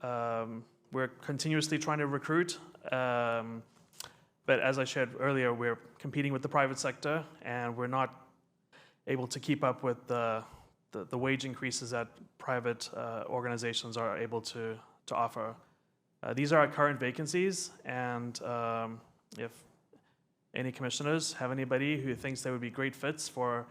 We're continuously trying to recruit. But as I shared earlier, we're competing with the private sector, and we're not able to keep up with the wage increases that private organizations are able to offer. These are our current vacancies, and if any commissioners have anybody who thinks they would be great fits for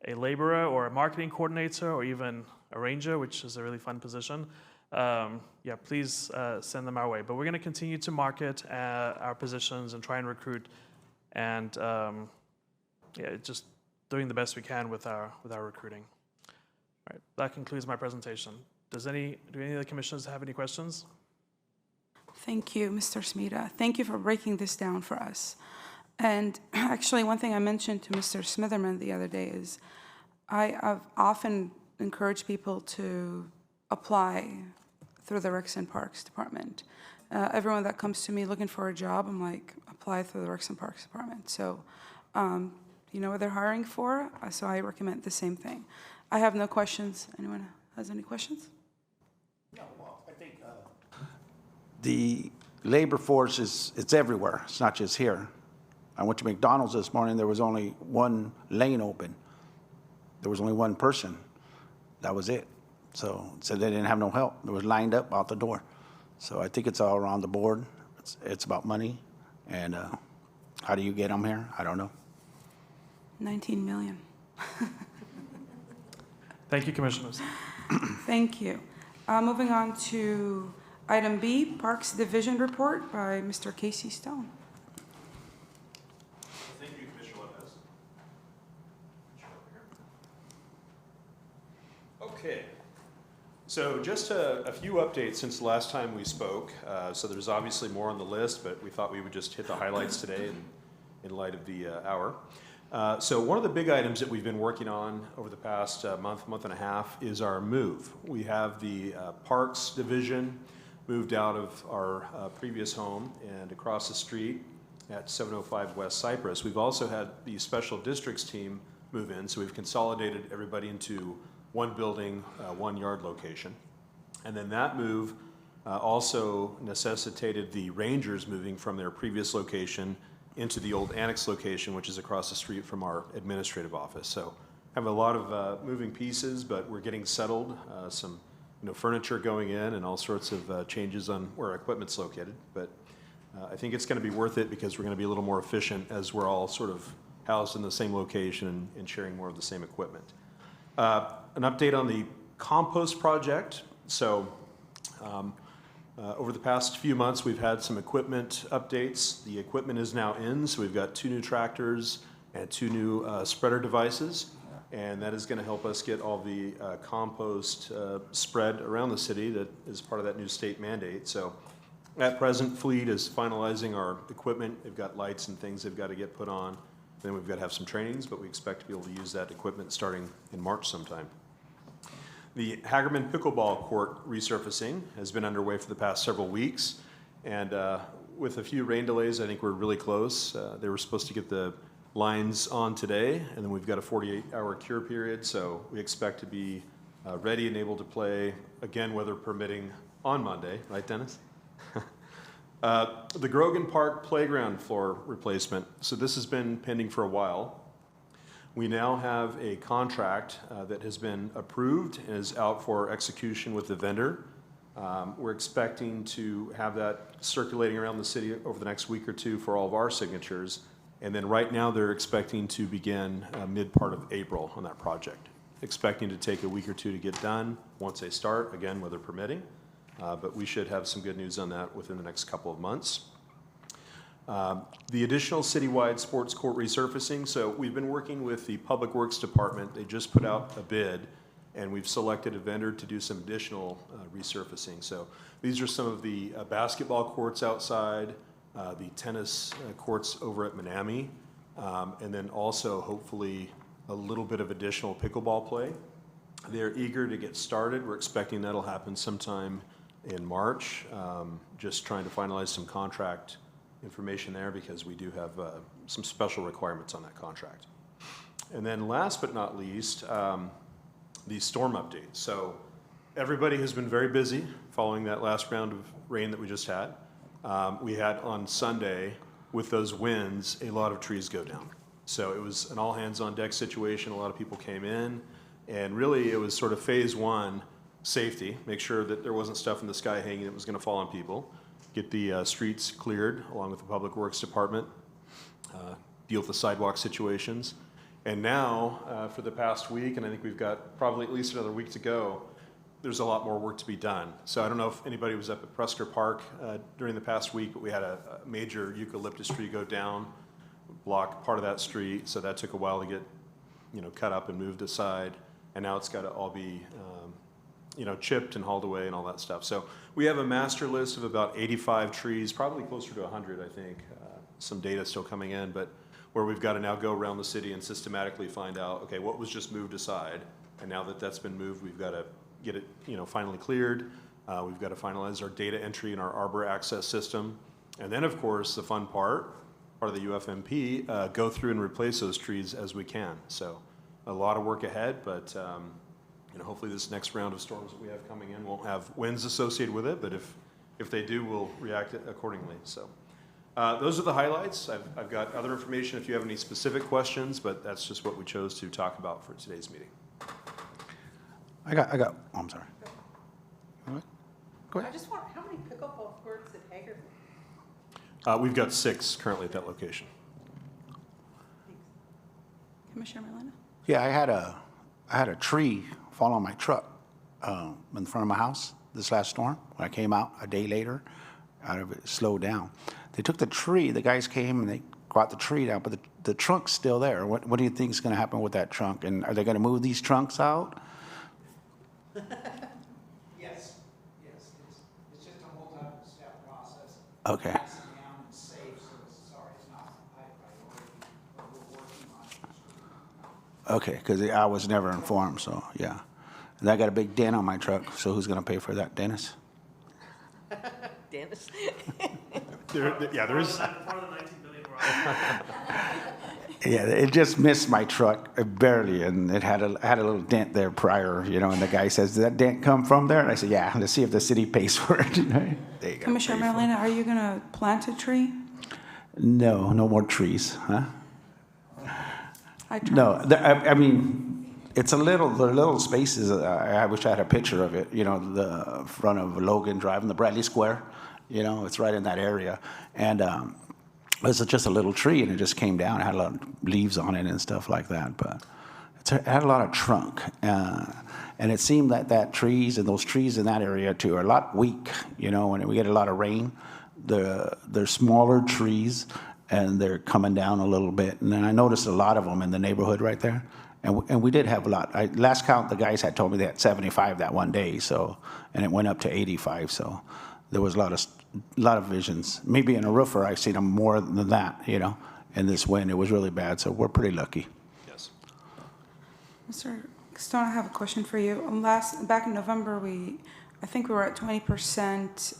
a laborer or a marketing coordinator or even a ranger, which is a really fun position, yeah, please send them our way. But we're going to continue to market our positions and try and recruit, and yeah, just doing the best we can with our recruiting. All right, that concludes my presentation. Do any of the commissioners have any questions? Thank you, Mr. Smita. Thank you for breaking this down for us. And actually, one thing I mentioned to Mr. Smitherman the other day is I've often encouraged people to apply through the Recs and Parks Department. Everyone that comes to me looking for a job, I'm like, apply through the Recs and Parks Department. So you know what they're hiring for, so I recommend the same thing. I have no questions. Anyone has any questions? No, well, I think the labor force it's everywhere. It's not just here. I went to McDonald's this morning. There was only one lane open. There was only one person. That was it. So they didn't have no help. It was lined up out the door. So I think it's all around the board. It's about money, and how do you get them here? I don't know. 19 million. Thank you, Commissioners. Thank you. Moving on to item B, Parks Division Report by Mr. Casey Stone. Thank you, Commissioner Lopez. Okay. So just a few updates since the last time we spoke. So there's obviously more on the list, but we thought we would just hit the highlights today in light of the hour. So one of the big items that we've been working on over the past month and a half is our move. We have the Parks Division moved out of our previous home and across the street at 705 West Cypress. We've also had the Special Districts team move in, so we've consolidated everybody into one building, one yard location. And then that move also necessitated the Rangers moving from their previous location into the old annex location, which is across the street from our administrative office. So have a lot of moving pieces, but we're getting settled. Some furniture going in and all sorts of changes on where our equipment's located. But I think it's going to be worth it because we're going to be a little more efficient as we're all sort of housed in the same location and sharing more of the same equipment. An update on the compost project. So over the past few months, we've had some equipment updates. The equipment is now in, so we've got 2 new tractors and 2 new spreader devices, and that is going to help us get all the compost spread around the city that is part of that new state mandate. So at present, Fleet is finalizing our equipment. They've got lights and things they've got to get put on. Then we've got to have some trainings, but we expect to be able to use that equipment starting in March sometime. The Hagerman Pickleball Court resurfacing has been underway for the past several weeks, and with a few rain delays, I think we're really close. They were supposed to get the lines on today, and then we've got a 48-hour cure period, so we expect to be ready and able to play, again, weather permitting, on Monday. Right, Dennis? The Grogan Park playground floor replacement. So this has been pending for a while. We now have a contract that has been approved and is out for execution with the vendor. We're expecting to have that circulating around the city over the next week or two for all of our signatures. And then right now they're expecting to begin mid part of April on that project. Expecting to take a week or two to get done once they start, again, weather permitting. But we should have some good news on that within the next couple of months. The additional citywide sports court resurfacing. So we've been working with the Public Works Department. They just put out a bid, and we've selected a vendor to do some additional resurfacing. So these are some of the basketball courts outside, the tennis courts over at Menominee, and then also hopefully a little bit of additional pickleball play. They're eager to get started. We're expecting that'll happen sometime in March. Just trying to finalize some contract information there because we do have some special requirements on that contract. And then last but not least, the storm update. So everybody has been very busy following that last round of rain that we just had. We had on Sunday, with those winds, a lot of trees go down. So it was an all hands on deck situation. A lot of people came in, and really it was sort of phase one, safety, make sure that there wasn't stuff in the sky hanging that was going to fall on people, get the streets cleared along with the Public Works Department, deal with the sidewalk situations. And now, for the past week, and I think we've got probably at least another week to go, there's a lot more work to be done. So I don't know if anybody was up at Presker Park during the past week, but we had a major eucalyptus tree go down, block part of that street, so that took a while to get cut up and moved aside, and now it's got to all be chipped and hauled away and all that stuff. So we have a master list of about 85 trees, probably closer to 100, I think. Some data still coming in, but where we've got to now go around the city and systematically find out, okay, what was just moved aside, and now that that's been moved, we've got to get it, finally cleared. We've got to finalize our data entry in our Arbor access system, and then, of course, the fun part of the UFMP, go through and replace those trees as we can. So a lot of work ahead, but hopefully this next round of storms that we have coming in won't have winds associated with it, but if they do, we'll react accordingly. So those are the highlights. I've got other information if you have any specific questions, but that's just what we chose to talk about for today's meeting. Oh, I'm sorry. Go ahead. I just want, how many pickleball courts at Hagerman? We've got 6 currently at that location. Commissioner Molina? Yeah, I had a tree fall on my truck in front of my house this last storm. When I came out a day later, out of it slowed down. They took the tree. The guys came and they brought the tree down, but the trunk's still there. What do you think is going to happen with that trunk? And are they going to move these trunks out? Yes. It's just a multi-step process. Okay. Down and safe, so it's not high priority, but we're working on it. Okay, because I was never informed, so yeah. And I got a big dent on my truck, so who's going to pay for that, Dennis? Dennis? There is. Yeah, it just missed my truck barely, and it had a little dent there prior, and the guy says, "Did that dent come from there?" And I said, "Yeah, let's see if the city pays for it." There you go. Commissioner Merlina, are you going to plant a tree? No more trees, huh? I tried. No, I mean, it's the little spaces. I wish I had a picture of it. The front of Logan Drive and the Bradley Square. It's right in that area, and it was just a little tree, and it just came down. It had a lot of leaves on it and stuff like that, but it had a lot of trunk, and it seemed that those trees in that area too are a lot weak. When we get a lot of rain, they're smaller trees, and they're coming down a little bit. And then I noticed a lot of them in the neighborhood right there. And we did have a lot. Last count, the guys had told me they had 75 that one day, and it went up to 85. So there was a lot of visions. Maybe in a roofer, I've seen them more than that. In this wind, it was really bad. So we're pretty lucky. Yes. Mr. Stone, I have a question for you. Back in November, I think we were at 20%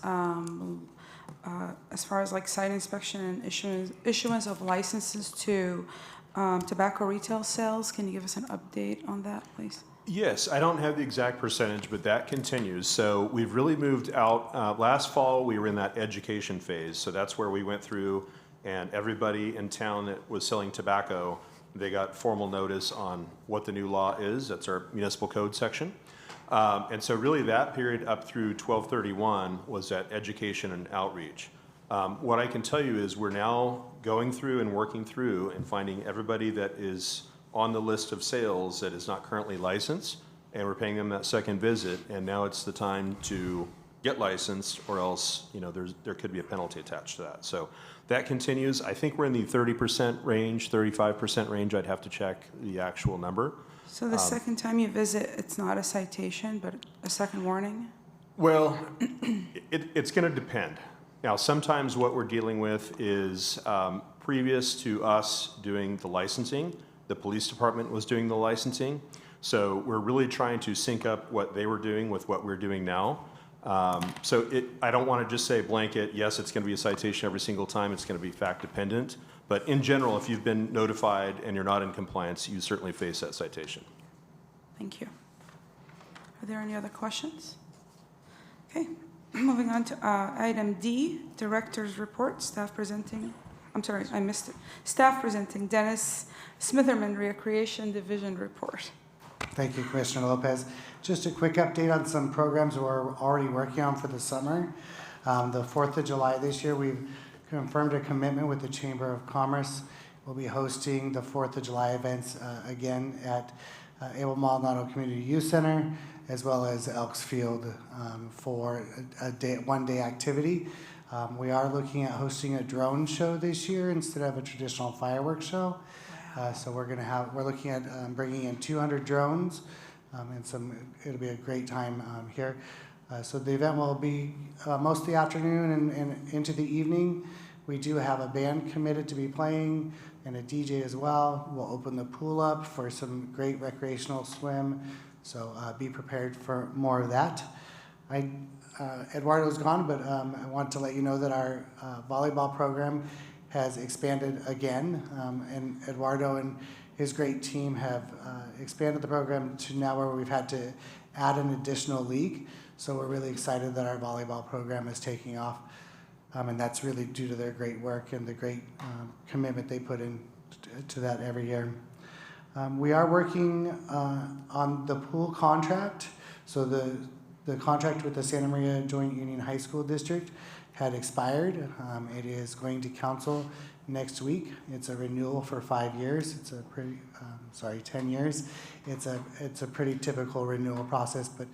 as far as like site inspection and issuance of licenses to tobacco retail sales. Can you give us an update on that, please? Yes, I don't have the exact percentage, but that continues. So we've really moved out. Last fall, we were in that education phase. So that's where we went through, and everybody in town that was selling tobacco, they got formal notice on what the new law is. That's our municipal code section. And so really that period up through 12/31 was that education and outreach. What I can tell you is we're now going through and working through and finding everybody that is on the list of sales that is not currently licensed, and we're paying them that second visit, and now it's the time to get licensed, or else there could be a penalty attached to that. So that continues. I think we're in the 30% range, 35% range. I'd have to check the actual number. So the second time you visit, it's not a citation, but a second warning? Well, it's going to depend. Now, sometimes what we're dealing with is previous to us doing the licensing, the police department was doing the licensing. So we're really trying to sync up what they were doing with what we're doing now. I don't want to just say blanket, yes, it's going to be a citation every single time. It's going to be fact dependent. But in general, if you've been notified and you're not in compliance, you certainly face that citation. Thank you. Are there any other questions? Okay, moving on to item D, Director's Report, staff presenting. I'm sorry, I missed it. Staff presenting Dennis Smitherman, Recreation Division Report. Thank you, Commissioner Lopez. Just a quick update on some programs we're already working on for the summer. The 4th of July this year, we've confirmed a commitment with the Chamber of Commerce. We'll be hosting the 4th of July events again at Abel Maldonado Community Youth Center, as well as Elks Field for a one-day activity. We are looking at hosting a drone show this year instead of a traditional fireworks show. So we're looking at bringing in 200 drones, and it'll be a great time here. So the event will be most of the afternoon and into the evening. We do have a band committed to be playing and a DJ as well. We'll open the pool up for some great recreational swim. So be prepared for more of that. Eduardo's gone, but I want to let you know that our volleyball program has expanded again, and Eduardo and his great team have expanded the program to now where we've had to add an additional league. So we're really excited that our volleyball program is taking off, and that's really due to their great work and the great commitment they put in to that every year. We are working on the pool contract. So The contract with the Santa Maria Joint Union High School District had expired. It is going to council next week. It's a renewal for 5 years. It's a pretty, 10 years. It's a pretty typical renewal process, but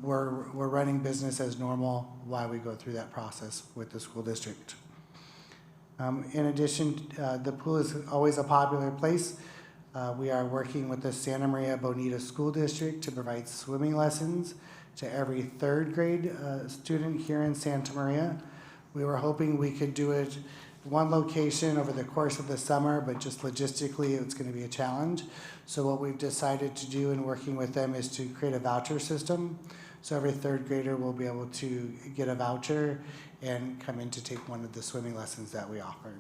we're running business as normal while we go through that process with the school district. In addition, the pool is always a popular place. We are working with the Santa Maria Bonita School District to provide swimming lessons to every 3rd grade student here in Santa Maria. We were hoping we could do it one location over the course of the summer, but just logistically it's going to be a challenge. So what we've decided to do in working with them is to create a voucher system. So every 3rd grader will be able to get a voucher and come in to take one of the swimming lessons that we offer.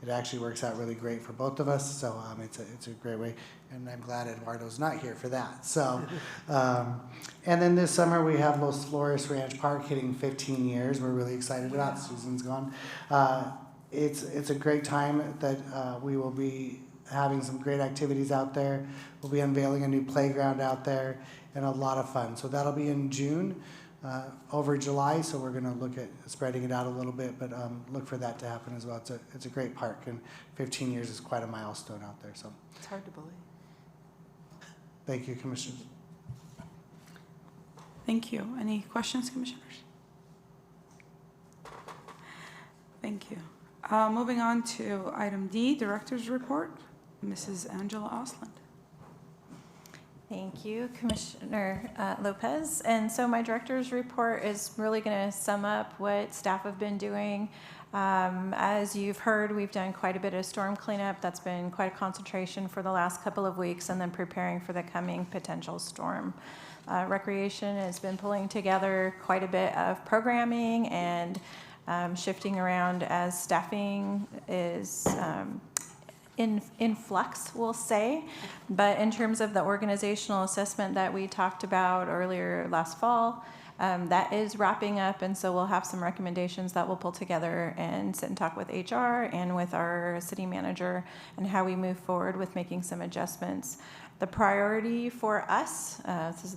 It actually works out really great for both of us, so it's a great way, and I'm glad Eduardo's not here for that. So, and then this summer we have Los Flores Ranch Park hitting 15 years. We're really excited about. Susan's gone. It's a great time that we will be having some great activities out there. We'll be unveiling a new playground out there and a lot of fun. So that'll be in June. Over July, so we're going to look at spreading it out a little bit, but look for that to happen as well. It's a great park, and 15 years is quite a milestone out there. So It's hard to believe. thank you, Commissioners. Thank you. Any questions, Commissioners? Thank you. Moving on to item D, Director's Report. Mrs. Angela Osland. Thank you, Commissioner Lopez. And so my director's report is really going to sum up what staff have been doing. As you've heard, we've done quite a bit of storm cleanup. That's been quite a concentration for the last couple of weeks, and then preparing for the coming potential storm. Recreation has been pulling together quite a bit of programming and shifting around as staffing is in flux, we'll say. But in terms of the organizational assessment that we talked about earlier last fall, that is wrapping up, and so we'll have some recommendations that we'll pull together and sit and talk with HR and with our city manager and how we move forward with making some adjustments. The priority for us,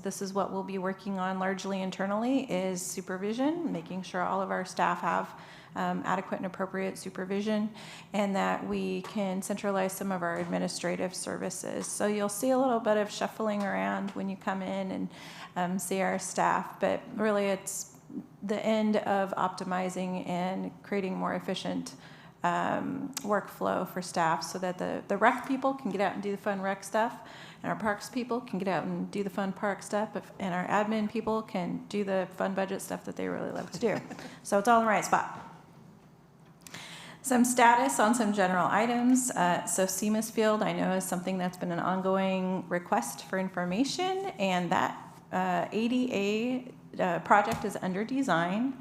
this is what we'll be working on largely internally, is supervision, making sure all of our staff have adequate and appropriate supervision, and that we can centralize some of our administrative services. So you'll see a little bit of shuffling around when you come in and see our staff, but really it's the end of optimizing and creating more efficient workflow for staff so that the rec people can get out and do the fun rec stuff, and our parks people can get out and do the fun park stuff, and our admin people can do the fun budget stuff that they really love to do. So it's all in the right spot. Some status on some general items. So Seamus Field, I know, is something that's been an ongoing request for information, and that ADA project is under design.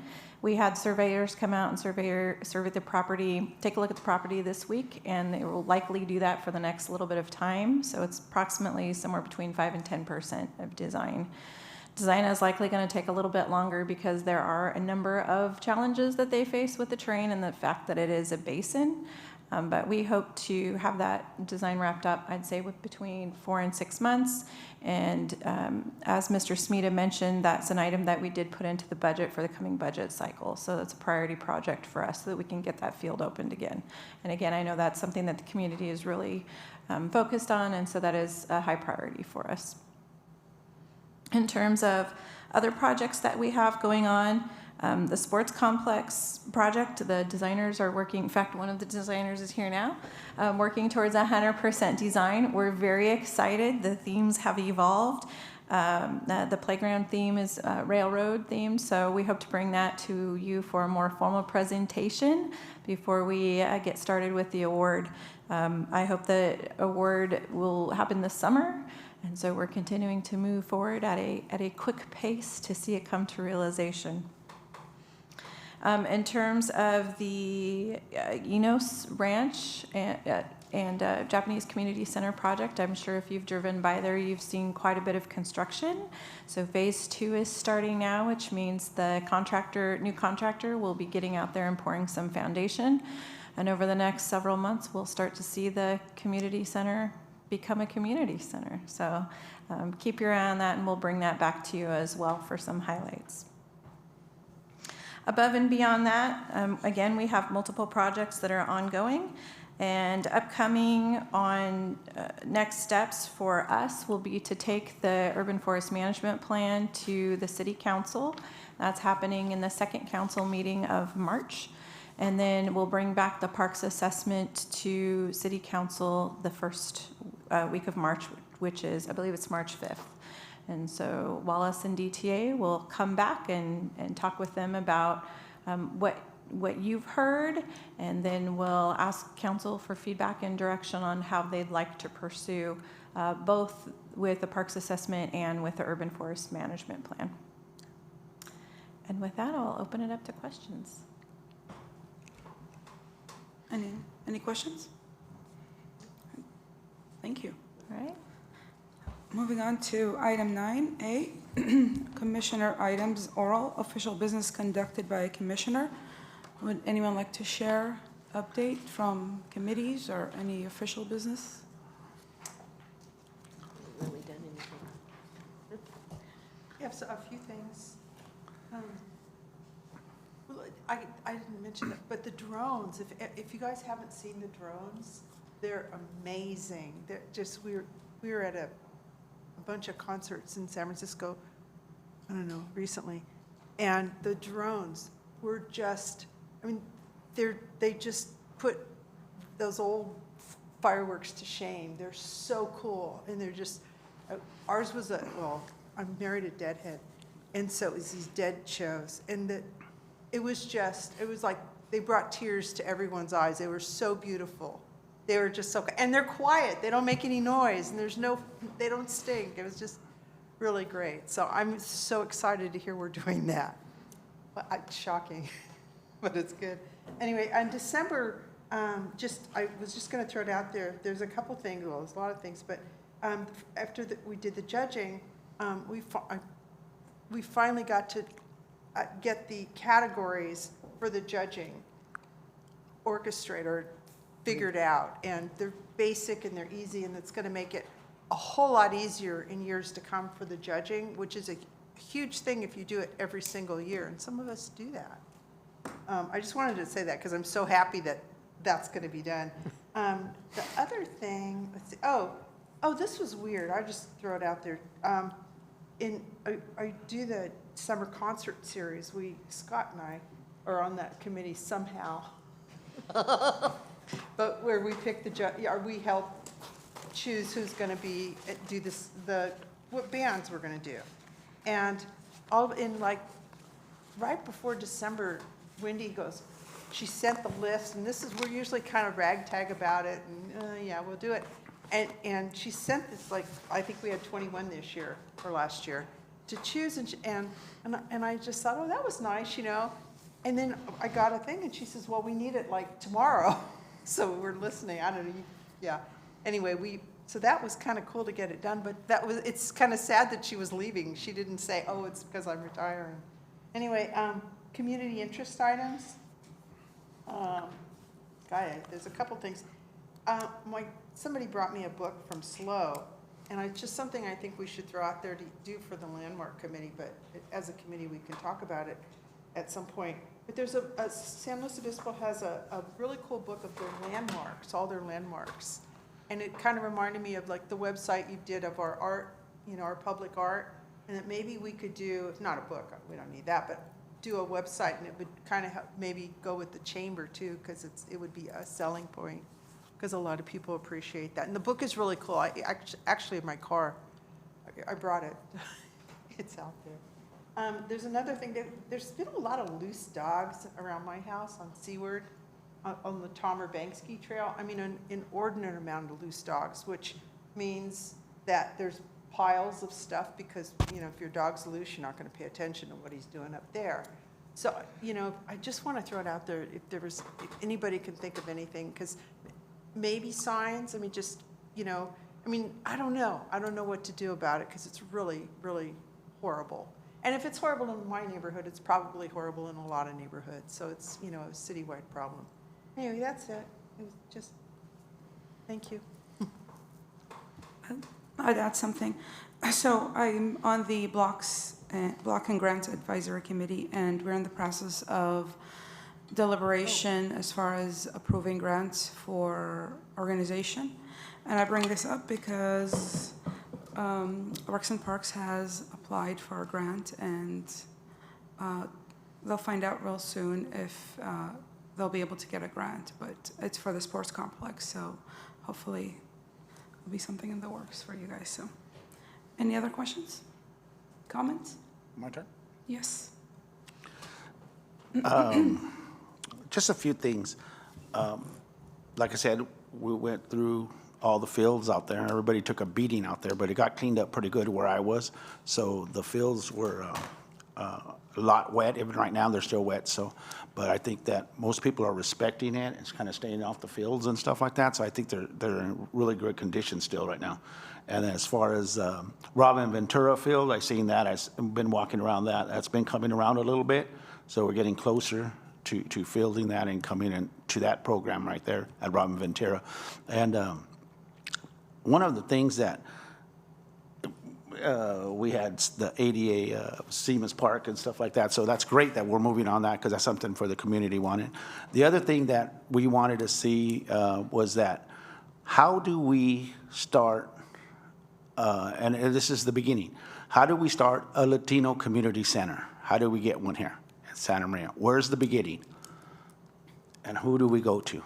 We had surveyors come out and survey the property, take a look at the property this week, and they will likely do that for the next little bit of time. So it's approximately somewhere between 5 and 10% of design. Design is likely going to take a little bit longer because there are a number of challenges that they face with the terrain and the fact that it is a basin. But we hope to have that design wrapped up, I'd say, with between 4 and 6 months. And as Mr. Smeda mentioned, that's an item that we did put into the budget for the coming budget cycle. So that's a priority project for us so that we can get that field opened again. And again, I know that's something that the community is really focused on, and so that is a high priority for us. In terms of other projects that we have going on, the sports complex project, the designers are working, in fact, one of the designers is here now, working towards 100% design. We're very excited. The themes have evolved. The playground theme is railroad themed, so we hope to bring that to you for a more formal presentation before we get started with the award. I hope the award will happen this summer. And so we're continuing to move forward at a quick pace to see it come to realization. In terms of the Enos Ranch and Japanese Community Center project, I'm sure if you've driven by there, you've seen quite a bit of construction. So phase 2 is starting now, which means the new contractor will be getting out there and pouring some foundation. And over the next several months, we'll start to see the community center become a community center. So keep your eye on that, and we'll bring that back to you as well for some highlights. Above and beyond that, again, we have multiple projects that are ongoing, and upcoming on next steps for us will be to take the Urban Forest Management Plan to the City Council. That's happening in the second council meeting of March. And then we'll bring back the Parks Assessment to City Council the first week of March, which is, I believe it's March 5th. And so Wallace and DTA will come back and talk with them about what you've heard, and then we'll ask council for feedback and direction on how they'd like to pursue both with the Parks Assessment and with the Urban Forest Management Plan. And with that, I'll open it up to questions. Any questions? Thank you. All right. Moving on to item 9A, commissioner items, oral official business conducted by a commissioner. Would anyone like to share update from committees or any official business? Really done anything? Yeah, so a few things. Well, I didn't mention it, but the drones, if you guys haven't seen the drones, they're amazing. They're just, we were at a bunch of concerts in San Francisco, I don't know, recently, and the drones were just, I mean, they just put those old fireworks to shame. They're so cool, and they're just, ours was well, I'm married a deadhead, and so it was these dead shows, and it was like they brought tears to everyone's eyes. They were so beautiful. They were just so, and they're quiet. They don't make any noise, and they don't stink. It was just really great. So I'm so excited to hear we're doing that. Shocking, but it's good. Anyway, in December, I was just going to throw it out there. There's a couple things. Well, there's a lot of things, but after we did the judging, we finally got to get the categories for the judging orchestrated or figured out, and they're basic and they're easy, and it's going to make it a whole lot easier in years to come for the judging, which is a huge thing if you do it every single year, and some of us do that. I just wanted to say that because I'm so happy that that's going to be done. The other thing, let's see, oh, this was weird. I'll just throw it out there. I do the summer concert series. Scott and I are on that committee somehow. But where we pick we help choose who's going to do this, what bands we're going to do. And right before December, Wendy she sent the list, and we're usually kind of ragtag about it, and yeah, we'll do it. And she sent this, I think we had 21 this year, or last year, to choose, and I just thought, oh, that was nice, you know. And then I got a thing, and she says, well, we need it tomorrow. So we're listening. I don't know. Yeah. Anyway, so that was kind of cool to get it done, but it's kind of sad that she was leaving. She didn't say, oh, it's because I'm retiring. Anyway, community interest items. There's a couple things. Somebody brought me a book from SLO, and it's just something I think we should throw out there to do for the Landmark Committee, but as a committee, we can talk about it at some point. But there's San Luis Obispo has a really cool book of their landmarks, all their landmarks. And it kind of reminded me of the website you did of our art, our public art, and that maybe we could do, not a book, we don't need that, but do a website, and it would kind of maybe go with the chamber too, because it would be a selling point, because a lot of people appreciate that. And the book is really cool. I actually, in my car, I brought it. It's out there. There's another thing. There's been a lot of loose dogs around my house on Seaward, on the Tomer Banksky Trail. I mean, an inordinate amount of loose dogs, which means that there's piles of stuff because, if your dog's loose, you're not going to pay attention to what he's doing up there. So, I just want to throw it out there if anybody can think of anything, because maybe signs, I don't know. I don't know what to do about it because it's really, really horrible. And if it's horrible in my neighborhood, it's probably horrible in a lot of neighborhoods. So it's, a citywide problem. Anyway, that's it. It was just, thank you. I'd add something. So I'm on the Block and Grants Advisory Committee, and we're in the process of deliberation as far as approving grants for organization. And I bring this up because Works and Parks has applied for a grant, and they'll find out real soon if they'll be able to get a grant, but it's for the sports complex, so hopefully it'll be something in the works for you guys. So, any other questions? Comments? My turn? Yes. Just a few things. Like I said, we went through all the fields out there. Everybody took a beating out there, but it got cleaned up pretty good where I was. So the fields were a lot wet. Even right now, they're still wet. So, but I think that most people are respecting it. It's kind of staying off the fields and stuff like that. So I think they're in really good condition still right now. And as far as Robin Ventura Field, I've seen that. I've been walking around that. That's been coming around a little bit. So we're getting closer to fielding that and coming into that program right there at Robin Ventura. And one of the things that we had the ADA Siemens Park and stuff like that. So that's great that we're moving on that because that's something for the community wanted. The other thing that we wanted to see was that how do we start, and this is the beginning, how do we start a Latino community center? How do we get one here in Santa Maria? Where's the beginning? And who do we go to?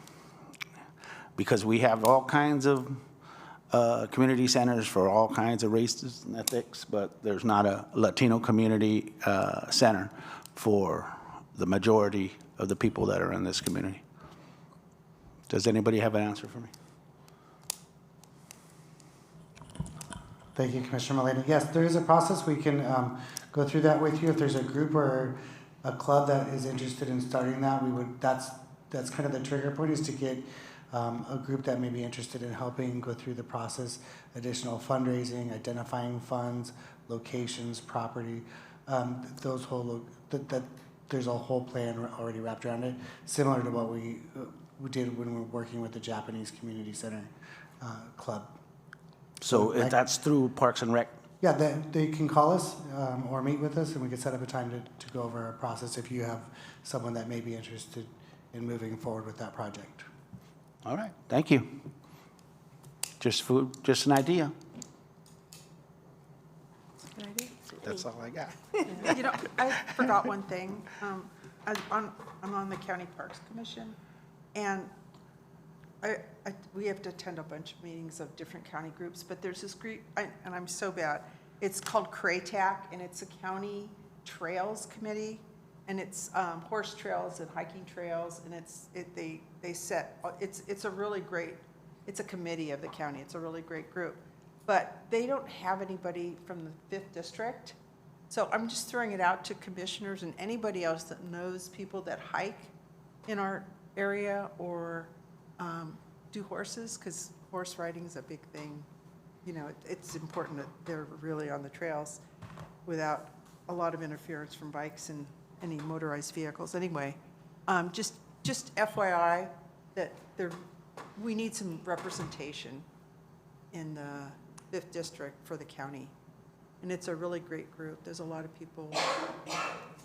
Because we have all kinds of community centers for all kinds of races and ethics, but there's not a Latino community center for the majority of the people that are in this community. Does anybody have an answer for me? Thank you, Commissioner Molina. Yes, there is a process. We can go through that with you. If there's a group or a club that is interested in starting that, we would. That's kind of the trigger point, is to get a group that may be interested in helping go through the process, additional fundraising, identifying funds, locations, property. There's a whole plan already wrapped around it, similar to what we did when we were working with the Japanese Community Center Club. So if that's through Parks and Rec? Yeah, they can call us or meet with us, and we can set up a time to go over a process if you have someone that may be interested in moving forward with that project. All right, thank you. Just an idea. Good idea. That's all I got. You know, I forgot one thing. I'm on the County Parks Commission, and we have to attend a bunch of meetings of different county groups, but there's this group, and I'm so bad. It's called CRATAC, and it's a county trails committee, and it's horse trails and hiking trails, and it's a really great, it's a committee of the county. It's a really great group, but they don't have anybody from the 5th district. So I'm just throwing it out to commissioners and anybody else that knows people that hike in our area or do horses, because horse riding is a big thing. You know, it's important that they're really on the trails without a lot of interference from bikes and any motorized vehicles. Anyway, just FYI that we need some representation in the 5th district for the county. And it's a really great group. There's a lot of people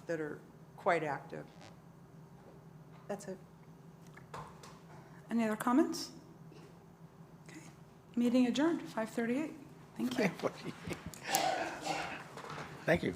that are quite active. That's it. Any other comments? Okay. Meeting adjourned, 5:38. Thank you. Thank you.